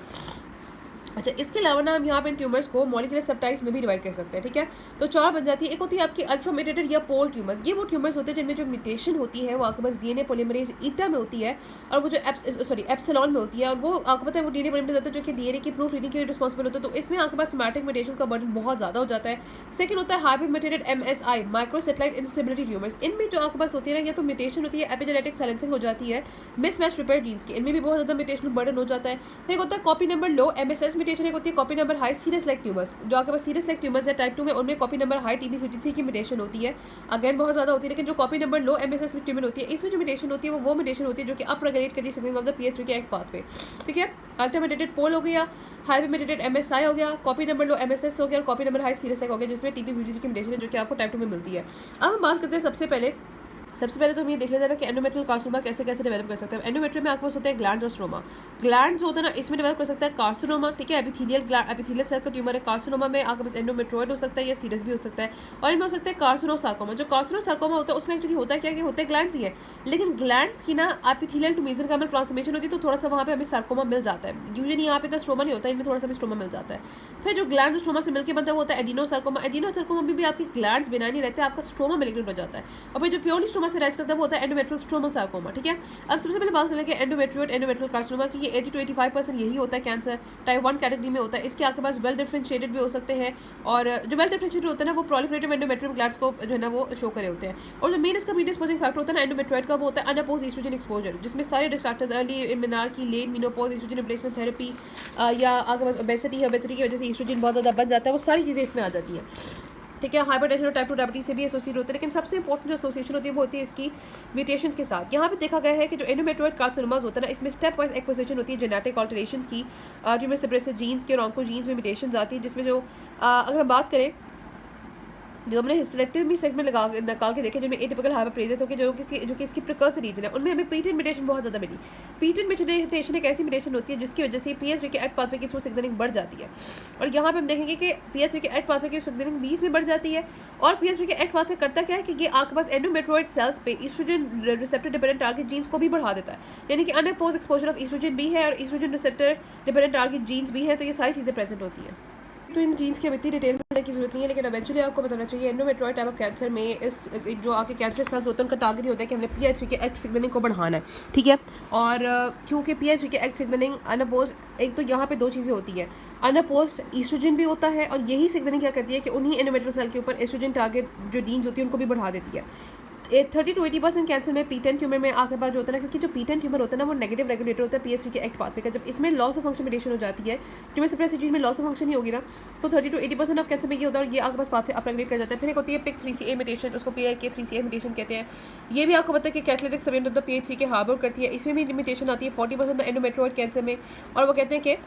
अच्छा, इसके अलावा ना हम यहाँ पे इन ट्यूमर्स को मॉलिक्यूलर सबटाइप्स में भी डिवाइड कर सकते हैं, ठीक है। तो 4 बन जाती है। एक होती है आपकी अल्ट्रामेटेड या पोल ट्यूमर्स। ये वो ट्यूमर्स होते हैं जिनमें जो म्यूटेशन होती है वो आपके पास DNA पॉलीमरेज ईटा में होती है और वो जो एप्सिलॉन में होती है, और वो आपको पता है वो DNA पॉलीमरेज होता है जो कि DNA की प्रूफ रीडिंग के लिए रिस्पॉन्सिबल होता है। तो इसमें आपके पास सोमैटिक म्यूटेशन का बर्डन बहुत ज़्यादा हो जाता है। सेकंड होता है हाइपरम्यूटेटेड MSI, माइक्रोसैटेलाइट इंस्टेबिलिटी ट्यूमर्स। इनमें जो आपके पास होती है ना, या तो म्यूटेशन होती है, एपिजेनेटिक साइलेंसिंग हो जाती है, मिसमैच रिपेयर जीन्स की, इनमें भी बहुत ज़्यादा म्यूटेशन बर्डन हो जाता है। फिर होता है कॉपी नंबर लो MSS म्यूटेशन, एक होती है copy number high serious like tumours. जो आपके पास सीरियस लाइक ट्यूमर्स है टाइप 2 में, उनमें कॉपी नंबर हाई TP53 की म्यूटेशन होती है, अगेन बहुत ज़्यादा होती है। लेकिन जो कॉपी नंबर लो MSS ट्यूमर होती है, इसमें जो म्यूटेशन होती है वो म्यूटेशन होती है जो कि अप रेगुलेट करती है सिग्नलिंग ऑफ द PI3 के एक्ट पाथवे, ठीक है। अल्टरमेटेड पोल हो गया, हाइपरमेटेड MSI हो गया, कॉपी नंबर लो MSS हो गया और copy number high serious like हो गया, जिसमें TP53 की म्यूटेशन है जो कि आपको टाइप 2 में मिलती है। अब हम बात करते हैं सबसे पहले तो हम ये देख लेते हैं कि एंडोमेट्रियल कार्सिनोमा कैसे डेवलप कर सकते हैं। एंडोमेट्रियल में आपके पास होता है ग्लैंड और स्ट्रोमा। ग्लैंड जो होता है ना, इसमें डेवलप कर सकता है कार्सिनोमा, ठीक है। एपिथेलियल सेल का ट्यूमर है। कार्सिनोमा में आपके पास एंडोमेट्रोइड हो सकता है या सीरस भी हो सकता है, और इनमें हो सकता है कार्सिनोसार्कोमा। जो कार्सिनोसार्कोमा होता है उसमें एक्चुअली होता है क्या कि होते हैं ग्लैंड्स ही है, लेकिन ग्लैंड्स की ना एपिथेलियल टू मेसेंकाइमल ट्रांसफॉर्मेशन होती है, तो थोड़ा सा वहाँ पे हमें सार्कोमा मिल जाता है। यूजुअली यहाँ पे तो स्ट्रोमा नहीं होता है, इनमें थोड़ा सा भी स्ट्रोमा मिल जाता है। फिर जो ग्लैंड स्ट्रोमा से मिलकर बनता है वो होता है एडिनोसार्कोमा। एडिनोसार्कोमा में भी आपकी ग्लैंड्स बिना नहीं रहते, आपका स्ट्रोमा मिलिग्रेंट हो जाता है। और फिर जो प्योरली स्ट्रोमा से राइज करता है वो होता है एंडोमेट्रियल स्ट्रोमल सार्कोमा, ठीक है। अब सबसे पहले बात करेंगे एंडोमेट्रियल कार्सिनोमा की। ये 80 to 85% यही होता है कैंसर, टाइप 1 कैटेगरी में होता है। इसके आपके पास वेल डिफरेंशिएटेड भी हो सकते हैं, और जो वेल डिफरेंशिएटेड होता है ना वो प्रोलिफरेटिव एंडोमेट्रियम ग्लैंड्स को जो है ना वो शो करे होते हैं। और जो मेन इसका प्रीडिस्पोजिंग फैक्टर होता है ना एंडोमेट्रॉइड का, वो होता है अनअपोज ईस्ट्रोजन एक्सपोजर, जिसमें सारे risk factors early menarche, late menopause, estrogen replacement therapy, या आपके पास ओबेसिटी है, ओबेसिटी की वजह से ईस्ट्रोजन बहुत ज़्यादा बन जाता है, वो सारी चीज़ें इसमें आ जाती हैं, ठीक है। हाइपरटेंशन और टाइप 2 डायबिटीज से भी एसोसिएट होते हैं, लेकिन सबसे इंपॉर्टेंट जो एसोसिएशन होती है वो होती है इसकी म्यूटेशन के साथ। यहाँ पे देखा गया है कि जो एंडोमेट्रॉइड कार्सिनोमास होता है ना, इसमें स्टेप वाइज एक्विजिशन होती है जेनेटिक ऑल्टरेशंस की, जिनमें सप्रेसर जीन्स के और ऑन्कोजीन्स में म्यूटेशंस आती है, जिसमें जो अगर हम बात करें जो हमने हिस्टेरेक्टमी सेगमेंट निकाल के देखे जिनमें एटिपिकल हाइपरप्लेजिया तो कि जो कि इसकी प्रिकर्सर रीजन है, उनमें हमें P10 म्यूटेशन बहुत ज़्यादा मिली। P10 म्यूटेशन एक ऐसी म्यूटेशन होती है जिसकी वजह से PI3 के एक्ट पाथवे के थ्रू सिग्नलिंग बढ़ जाती है, और यहाँ पे हम देखेंगे कि PI3 के एक्ट पाथवे की सिग्नलिंग 20 में बढ़ जाती है। और PI3 के एक्ट पाथवे करता क्या है कि ये आपके पास एंडोमेट्रॉइड सेल्स पे estrogen receptor dependent target genes को भी बढ़ा देता है, यानी कि अनअपोज एक्सपोजर ऑफ ईस्ट्रोजन भी है और estrogen receptor dependent target genes भी है, तो ये सारी चीज़ें प्रेजेंट होती हैं। तो इन जीन्स की इतनी डिटेल में की जरूरत नहीं है, लेकिन एवेंचुअली आपको बताना चाहिए एंडोमेट्रॉइड टाइप ऑफ कैंसर में इस जो आपके कैंसर सेल्स होते हैं उनका टारगेट होता है कि हमने PI3 के एक्ट सिग्नलिंग को बढ़ाना है, ठीक है। और क्योंकि PI3 के एक्ट सिग्नलिंग अनअपोज, एक तो यहाँ पे दो चीज़ें होती है, अनअपोज्ड ईस्ट्रोजन भी होता है, और यही सिग्नलिंग क्या करती है कि उन्हीं एंडोमेट्रियल सेल के ऊपर एस्ट्रोजन टारगेट जो जीन्स होती है उनको भी बढ़ा देती है। 30-80% कैंसर में P10 ट्यूमर में आपके पास जो होता है ना, क्योंकि जो P10 ट्यूमर होता है ना वो नेगेटिव रेगुलेटर होता है PI3 के एक्ट पाथवे का। जब इसमें लॉस ऑफ फंक्शन म्यूटेशन हो जाती है, ट्यूमर सप्रेसिव जीन में लॉस ऑफ फंक्शन ही होगी ना, तो 30-80% ऑफ कैंसर में ये होता है और ये आपके पास पाथवे अपरेगुलेट कर जाता है। फिर एक होती है PIK3CA म्यूटेशन, उसको PIK3CA म्यूटेशन कहते हैं। ये भी आपको पता है कि catalytic subunit of the PI3 के हार्बर करती है। इसमें भी लिमिटेशन आती है 40% एंडोमेट्रियोइड कैंसर में, और वो कहते हैं कि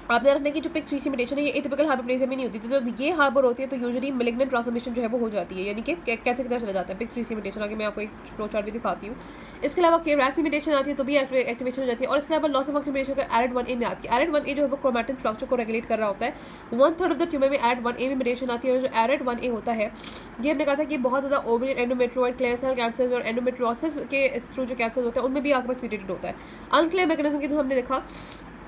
आप ध्यान रखना कि जो PIK3CA म्यूटेशन है ये एटिपिकल हाइपरप्लेजिया में नहीं होती, तो जब ये हार्बर होती है तो यूजुअली मैलिग्नेंट ट्रांसफॉर्मेशन जो है वो हो जाती है, यानी कि कैंसर की तरफ चला जाता है PIK3CA म्यूटेशन। आगे मैं आपको एक फ्लो चार्ट भी दिखाती हूँ। इसके अलावा KRAS म्यूटेशन आती है तो भी एक्टिवेशन हो जाती है। और इसके अलावा लॉस ऑफ फंक्शन म्यूटेशन अगर ARID1A में आती है, ARID1A जो है वो क्रोमैटिन स्ट्रक्चर को रेगुलेट कर रहा होता है। 1/3 ऑफ द ट्यूमर में ARID1A में म्यूटेशन आती है, और जो ARID1A होता है ये हमने कहा था कि बहुत ज़्यादा ovarian endometrioid clear cell cancer और एंडोमेट्रियोसिस के थ्रू जो कैंसर होता है उनमें भी आपके पास म्यूटेटेड होता है। अनक्लियर मैकेनिज्म के थ्रू हमने देखा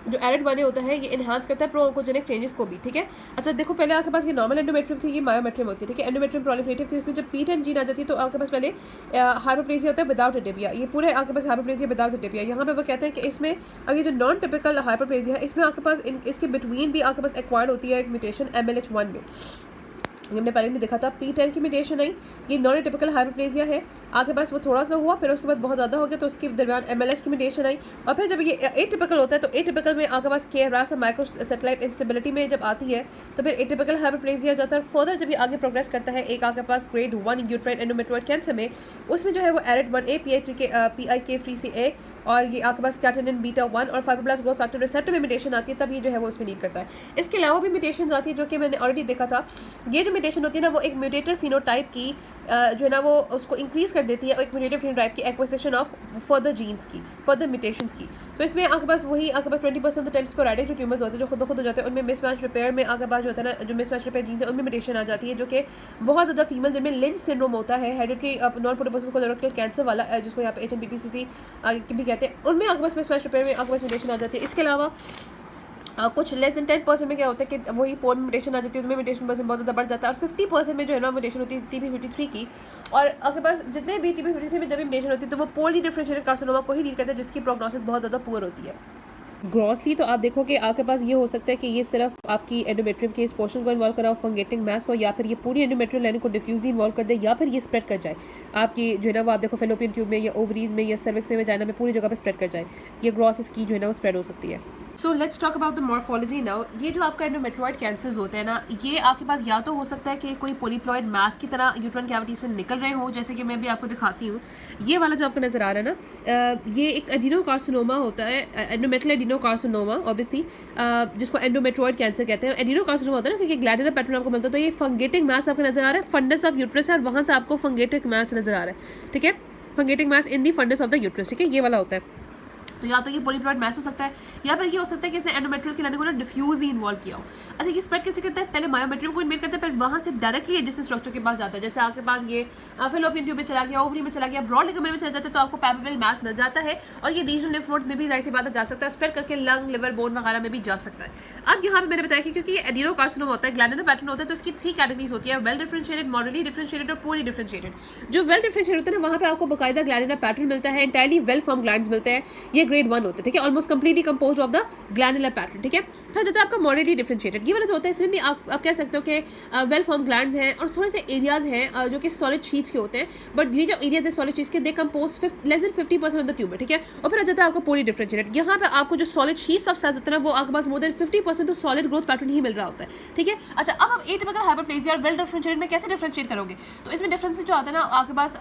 जो ARID1A होता है ये इन्हांस करता है प्रो-ऑन्कोजेनिक चेंजेस को भी, ठीक है। अच्छा देखो, पहले आपके पास ये नॉर्मल एंडोमेट्रियम थी, ये मायोमेट्रियम होती है, ठीक है। एंडोमेट्रियम प्रोलिफरेटिव थी, इसमें जब P10 जीन आ जाती है तो आपके पास पहले हाइपरप्लेजिया होता है विदाउट एडिपिया, ये पूरे आपके पास हाइपरप्लेजिया विदाउट एडिपिया। यहाँ पे वो कहते हैं कि इसमें अगर जो नॉन टिपिकल हाइपरप्लेजिया है इसमें आपके पास इसके बिटवीन भी आपके पास एक्वायर्ड होती है एक म्यूटेशन MLH1 में। हमने पहले भी देखा था P10 की म्यूटेशन आई, ये नॉन टिपिकल हाइपरप्लेजिया है, आपके पास वो थोड़ा सा हुआ, फिर उसके बाद बहुत ज़्यादा हो गया तो उसके दरमियान MLS की म्यूटेशन आई, और फिर जब ये एटिपिकल होता है तो एटिपिकल में आपके पास KRAS और माइक्रो सैटेलाइट इंस्टेबिलिटी में जब आती है तो फिर एटिपिकल हाइपरप्लेजिया जाता है। फर्दर जब ये आगे प्रोग्रेस करता है एक आपके पास ग्रेड 1 यूट्राइन एंडोमेट्रियोइड कैंसर में, उसमें जो है वो ARID1A PIK3CA और ये आपके पास कैटेनिन बीटा 1 और फाइब्रोब्लास्ट ग्रोथ फैक्टर रिसेप्टर में म्यूटेशन आती है, तब ये जो है वो उसमें लीड करता है। इसके अलावा भी म्यूटेशन आती है जो कि मैंने ऑलरेडी देखा था। ये जो म्यूटेशन होती है ना वो एक म्यूटेटर फिनोटाइप की जो है ना वो उसको इंक्रीज कर देती है, और एक म्यूटेटर फिनोटाइप की एक्विजिशन ऑफ फर्दर जीन्स की, फर्दर म्यूटेशंस की। तो इसमें आपके पास वही आपके पास 20% ऑफ द टाइम्स स्पोरैडिक जो ट्यूमर्स होते हैं जो खुद ब खुद हो जाते हैं, उनमें मिसमैच रिपेयर में आपके पास जो होता है ना, जो मिसमैच रिपेयर जीन्स है उनमें म्यूटेशन आ जाती है, जो कि बहुत ज़्यादा फीमेल जिनमें लिंच सिंड्रोम होता है, hereditary non polyposis colorectal cancer वाला, जिसको यहाँ पे HNPPCC भी कहते हैं, उनमें आपके पास मिसमैच रिपेयर में आपके पास म्यूटेशन आ जाती है। इसके अलावा कुछ लेस देन 10% में क्या होता है कि वही पोर्न म्यूटेशन आ जाती है, उनमें म्यूटेशन परसेंट बहुत ज़्यादा बढ़ जाता है, और 50% में जो है ना म्यूटेशन होती है TP53 की। और आपके पास जितने भी TP53 में जब भी म्यूटेशन होती है तो वो पोली डिफरेंशिएटेड कार्सिनोमा को ही लीड करता है, जिसकी प्रोग्नोसिस बहुत ज़्यादा पुअर होती है। ग्रॉसली तो आप देखो कि आपके पास ये हो सकता है कि ये सिर्फ आपकी एंडोमेट्रियम के इस पोर्शन को इन्वॉल्व करा हो, फंगेटिंग मैस हो, या फिर ये पूरी एंडोमेट्रियल लाइन को डिफ्यूजली इन्वॉल्व कर दे, या फिर ये स्प्रेड कर जाए आपकी जो है ना वो आप देखो फेलोपियन ट्यूब में या ओवरीज में या सर्विक्स में वजाइना में पूरी जगह पे स्प्रेड कर जाए, ये ग्रॉसिस की जो है ना वो स्प्रेड हो सकती है। So let's talk about the morphology now. ये जो आपका एंडोमेट्रियोइड कैंसर्स होते हैं ना, ये आपके पास या तो हो सकता है कि कोई पोलीप्लॉइड मास की तरह यूट्राइन कैविटी से निकल रहे हो, जैसे कि मैं भी आपको दिखाती हूँ। ये वाला जो आपको नजर आ रहा है ना, ये एक एडिनोकार्सिनोमा होता है, एंडोमेट्रियल एडिनोकार्सिनोमा ऑब्वियसली, जिसको एंडोमेट्रियोइड कैंसर कहते हैं। एडिनोकार्सिनोमा होता है ना क्योंकि ग्लैंडुलर पैटर्न आपको मिलता है, तो ये फंगेटिक मास आपको नजर आ रहा है, फंडस ऑफ यूट्रस है, और वहाँ से आपको फंगेटिक मास नजर आ रहा है, ठीक है, फंगेटिक मास इन दी फंडस ऑफ द यूट्रस, ठीक है, ये वाला होता है। तो या तो ये पोलीप्लॉइड मैस हो सकता है, या फिर ये हो सकता है कि इसने एंडोमेट्रियल की लाइन को ना डिफ्यूजली इन्वॉल्व किया हो। अच्छा, ये स्प्रेड कैसे करता है? पहले मायोमेट्रियम को इन्वेट करता है, फिर वहाँ से डायरेक्टली जिस स्ट्रक्चर के पास जाता है, जैसे आपके पास ये फेलोपियन ट्यूब में चला गया, ओवरी में चला गया, ब्रॉड लिगामेंट में चला जाता है, तो आपको पैल्पेबल मैस मिल जाता है, और ये रीजनल लिम्फ नोड्स में भी जाहिर सी बात जा सकता है, स्प्रेड करके लंग, लिवर, बोन वगैरह में भी जा सकता है। अब यहाँ पे मैंने बताया कि क्योंकि ये एडिनोकार्सिनोमा होता है, ग्लैंडुलर पैटर्न होता है, तो इसकी 3 कैटेगरीज होती है, वेल डिफरेंशिएटेड, मॉडरेटली डिफरेंशिएटेड और पूरी डिफरेंशिएटेड। जो वेल डिफरेंशिएटेड होता है ना, वहाँ पे आपको बाकायदा ग्लैंडुलर पैटर्न मिलता है, एंटायरली वेल फॉर्म ग्लैंड्स मिलते हैं, ये ग्रेड 1 होते हैं, ठीक है, almost completely composed of the glandular pattern, ठीक है। फिर जो है आपका मॉडरेटली डिफरेंशिएटेड, ये वाला जो होता है इसमें भी आप कह सकते हो कि वेल फॉर्म ग्लैंड्स हैं, और थोड़े से एरियाज हैं जो कि सॉलिड शीट्स के होते हैं, बट ये जो एरियाज है सॉलिड शीट्स के, they compose less than 50% of the tumour, ठीक है। और फिर आ जाता है आपको पॉली डिफरेंशिएटेड, यहाँ पे आपको जो सॉलिड शीट्स ऑफ सेल्स होते हैं वो आपके पास मोर देन 50% तो सॉलिड ग्रोथ पैटर्न ही मिल रहा होता है, ठीक है। अच्छा, अब हम एटिपिकल हाइपरप्लेजिया और वेल डिफरेंशिएटेड में कैसे डिफरेंशिएट करोगे? तो इसमें डिफरेंस जो आता है ना आपके पास,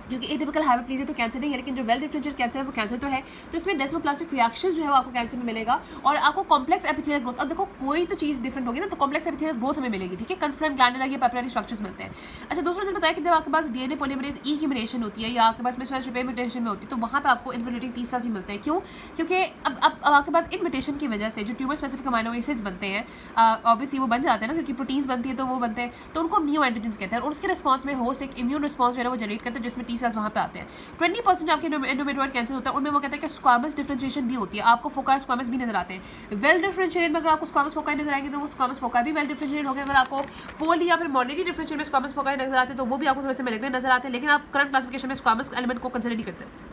क्योंकि एटिपिकल हाइपरप्लेजिया तो कैंसर नहीं है, लेकिन जो वेल डिफरेंशिएटेड कैंसर है वो कैंसर तो है, तो इसमें डेस्मोप्लास्टिक रिएक्शन जो है वो आपको कैंसर में मिलेगा, और आपको कॉम्प्लेक्स एपिथेलियल ग्रोथ, अब देखो कोई तो चीज़ डिफरेंट होगी ना, तो कॉम्प्लेक्स एपिथेलियल ग्रोथ हमें मिलेगी, ठीक है, कन्फ्रंट ग्लैंडुलर या पेपिलरी स्ट्रक्चर्स मिलते हैं। अच्छा, दूसरा दिन बताया कि जब आपके पास DNA पॉलीमरेज E की म्यूटेशन होती है, या आपके पास मिसमैच रिपेयर म्यूटेशन में होती है, तो वहाँ पे आपको इन्फिल्ट्रेटिंग T सेल्स भी मिलते हैं। क्यों? क्योंकि अब आपके पास इन म्यूटेशन की वजह से जो ट्यूमर स्पेसिफिक अमाइनो एसिड्स बनते हैं, ऑब्वियसली वो बन जाते हैं ना, क्योंकि प्रोटीन्स बनती है तो वो बनते हैं, तो उनको न्यू एंटीजन्स कहते हैं, और उसके रिस्पॉन्स में होस्ट एक इम्यून रिस्पॉन्स जो है वो जनरेट करते हैं, जिसमें T सेल्स वहाँ पे आते हैं। 20% आपके एंडोमेट्रियोइड कैंसर होता है, उनमें वो कहते हैं कि स्क्वामस डिफरेंशिएशन भी होती है, आपको फोकाई स्क्वामस भी नजर आते हैं। वेल डिफरेंशिएटेड में अगर आपको स्क्वामस फोकाई नजर आएंगे तो वो स्क्वामस फोकाई भी वेल डिफरेंशिएटेड हो गए। अगर आपको पोली या फिर मॉडरेटली डिफरेंशिएटेड में स्क्वामस फोकाई नजर आते हैं तो वो भी आपको थोड़े से मैलिग्नेंट नजर आते हैं, लेकिन आप करंट क्लासिफिकेशन में स्क्वामस एलिमेंट को कंसिडर नहीं करते।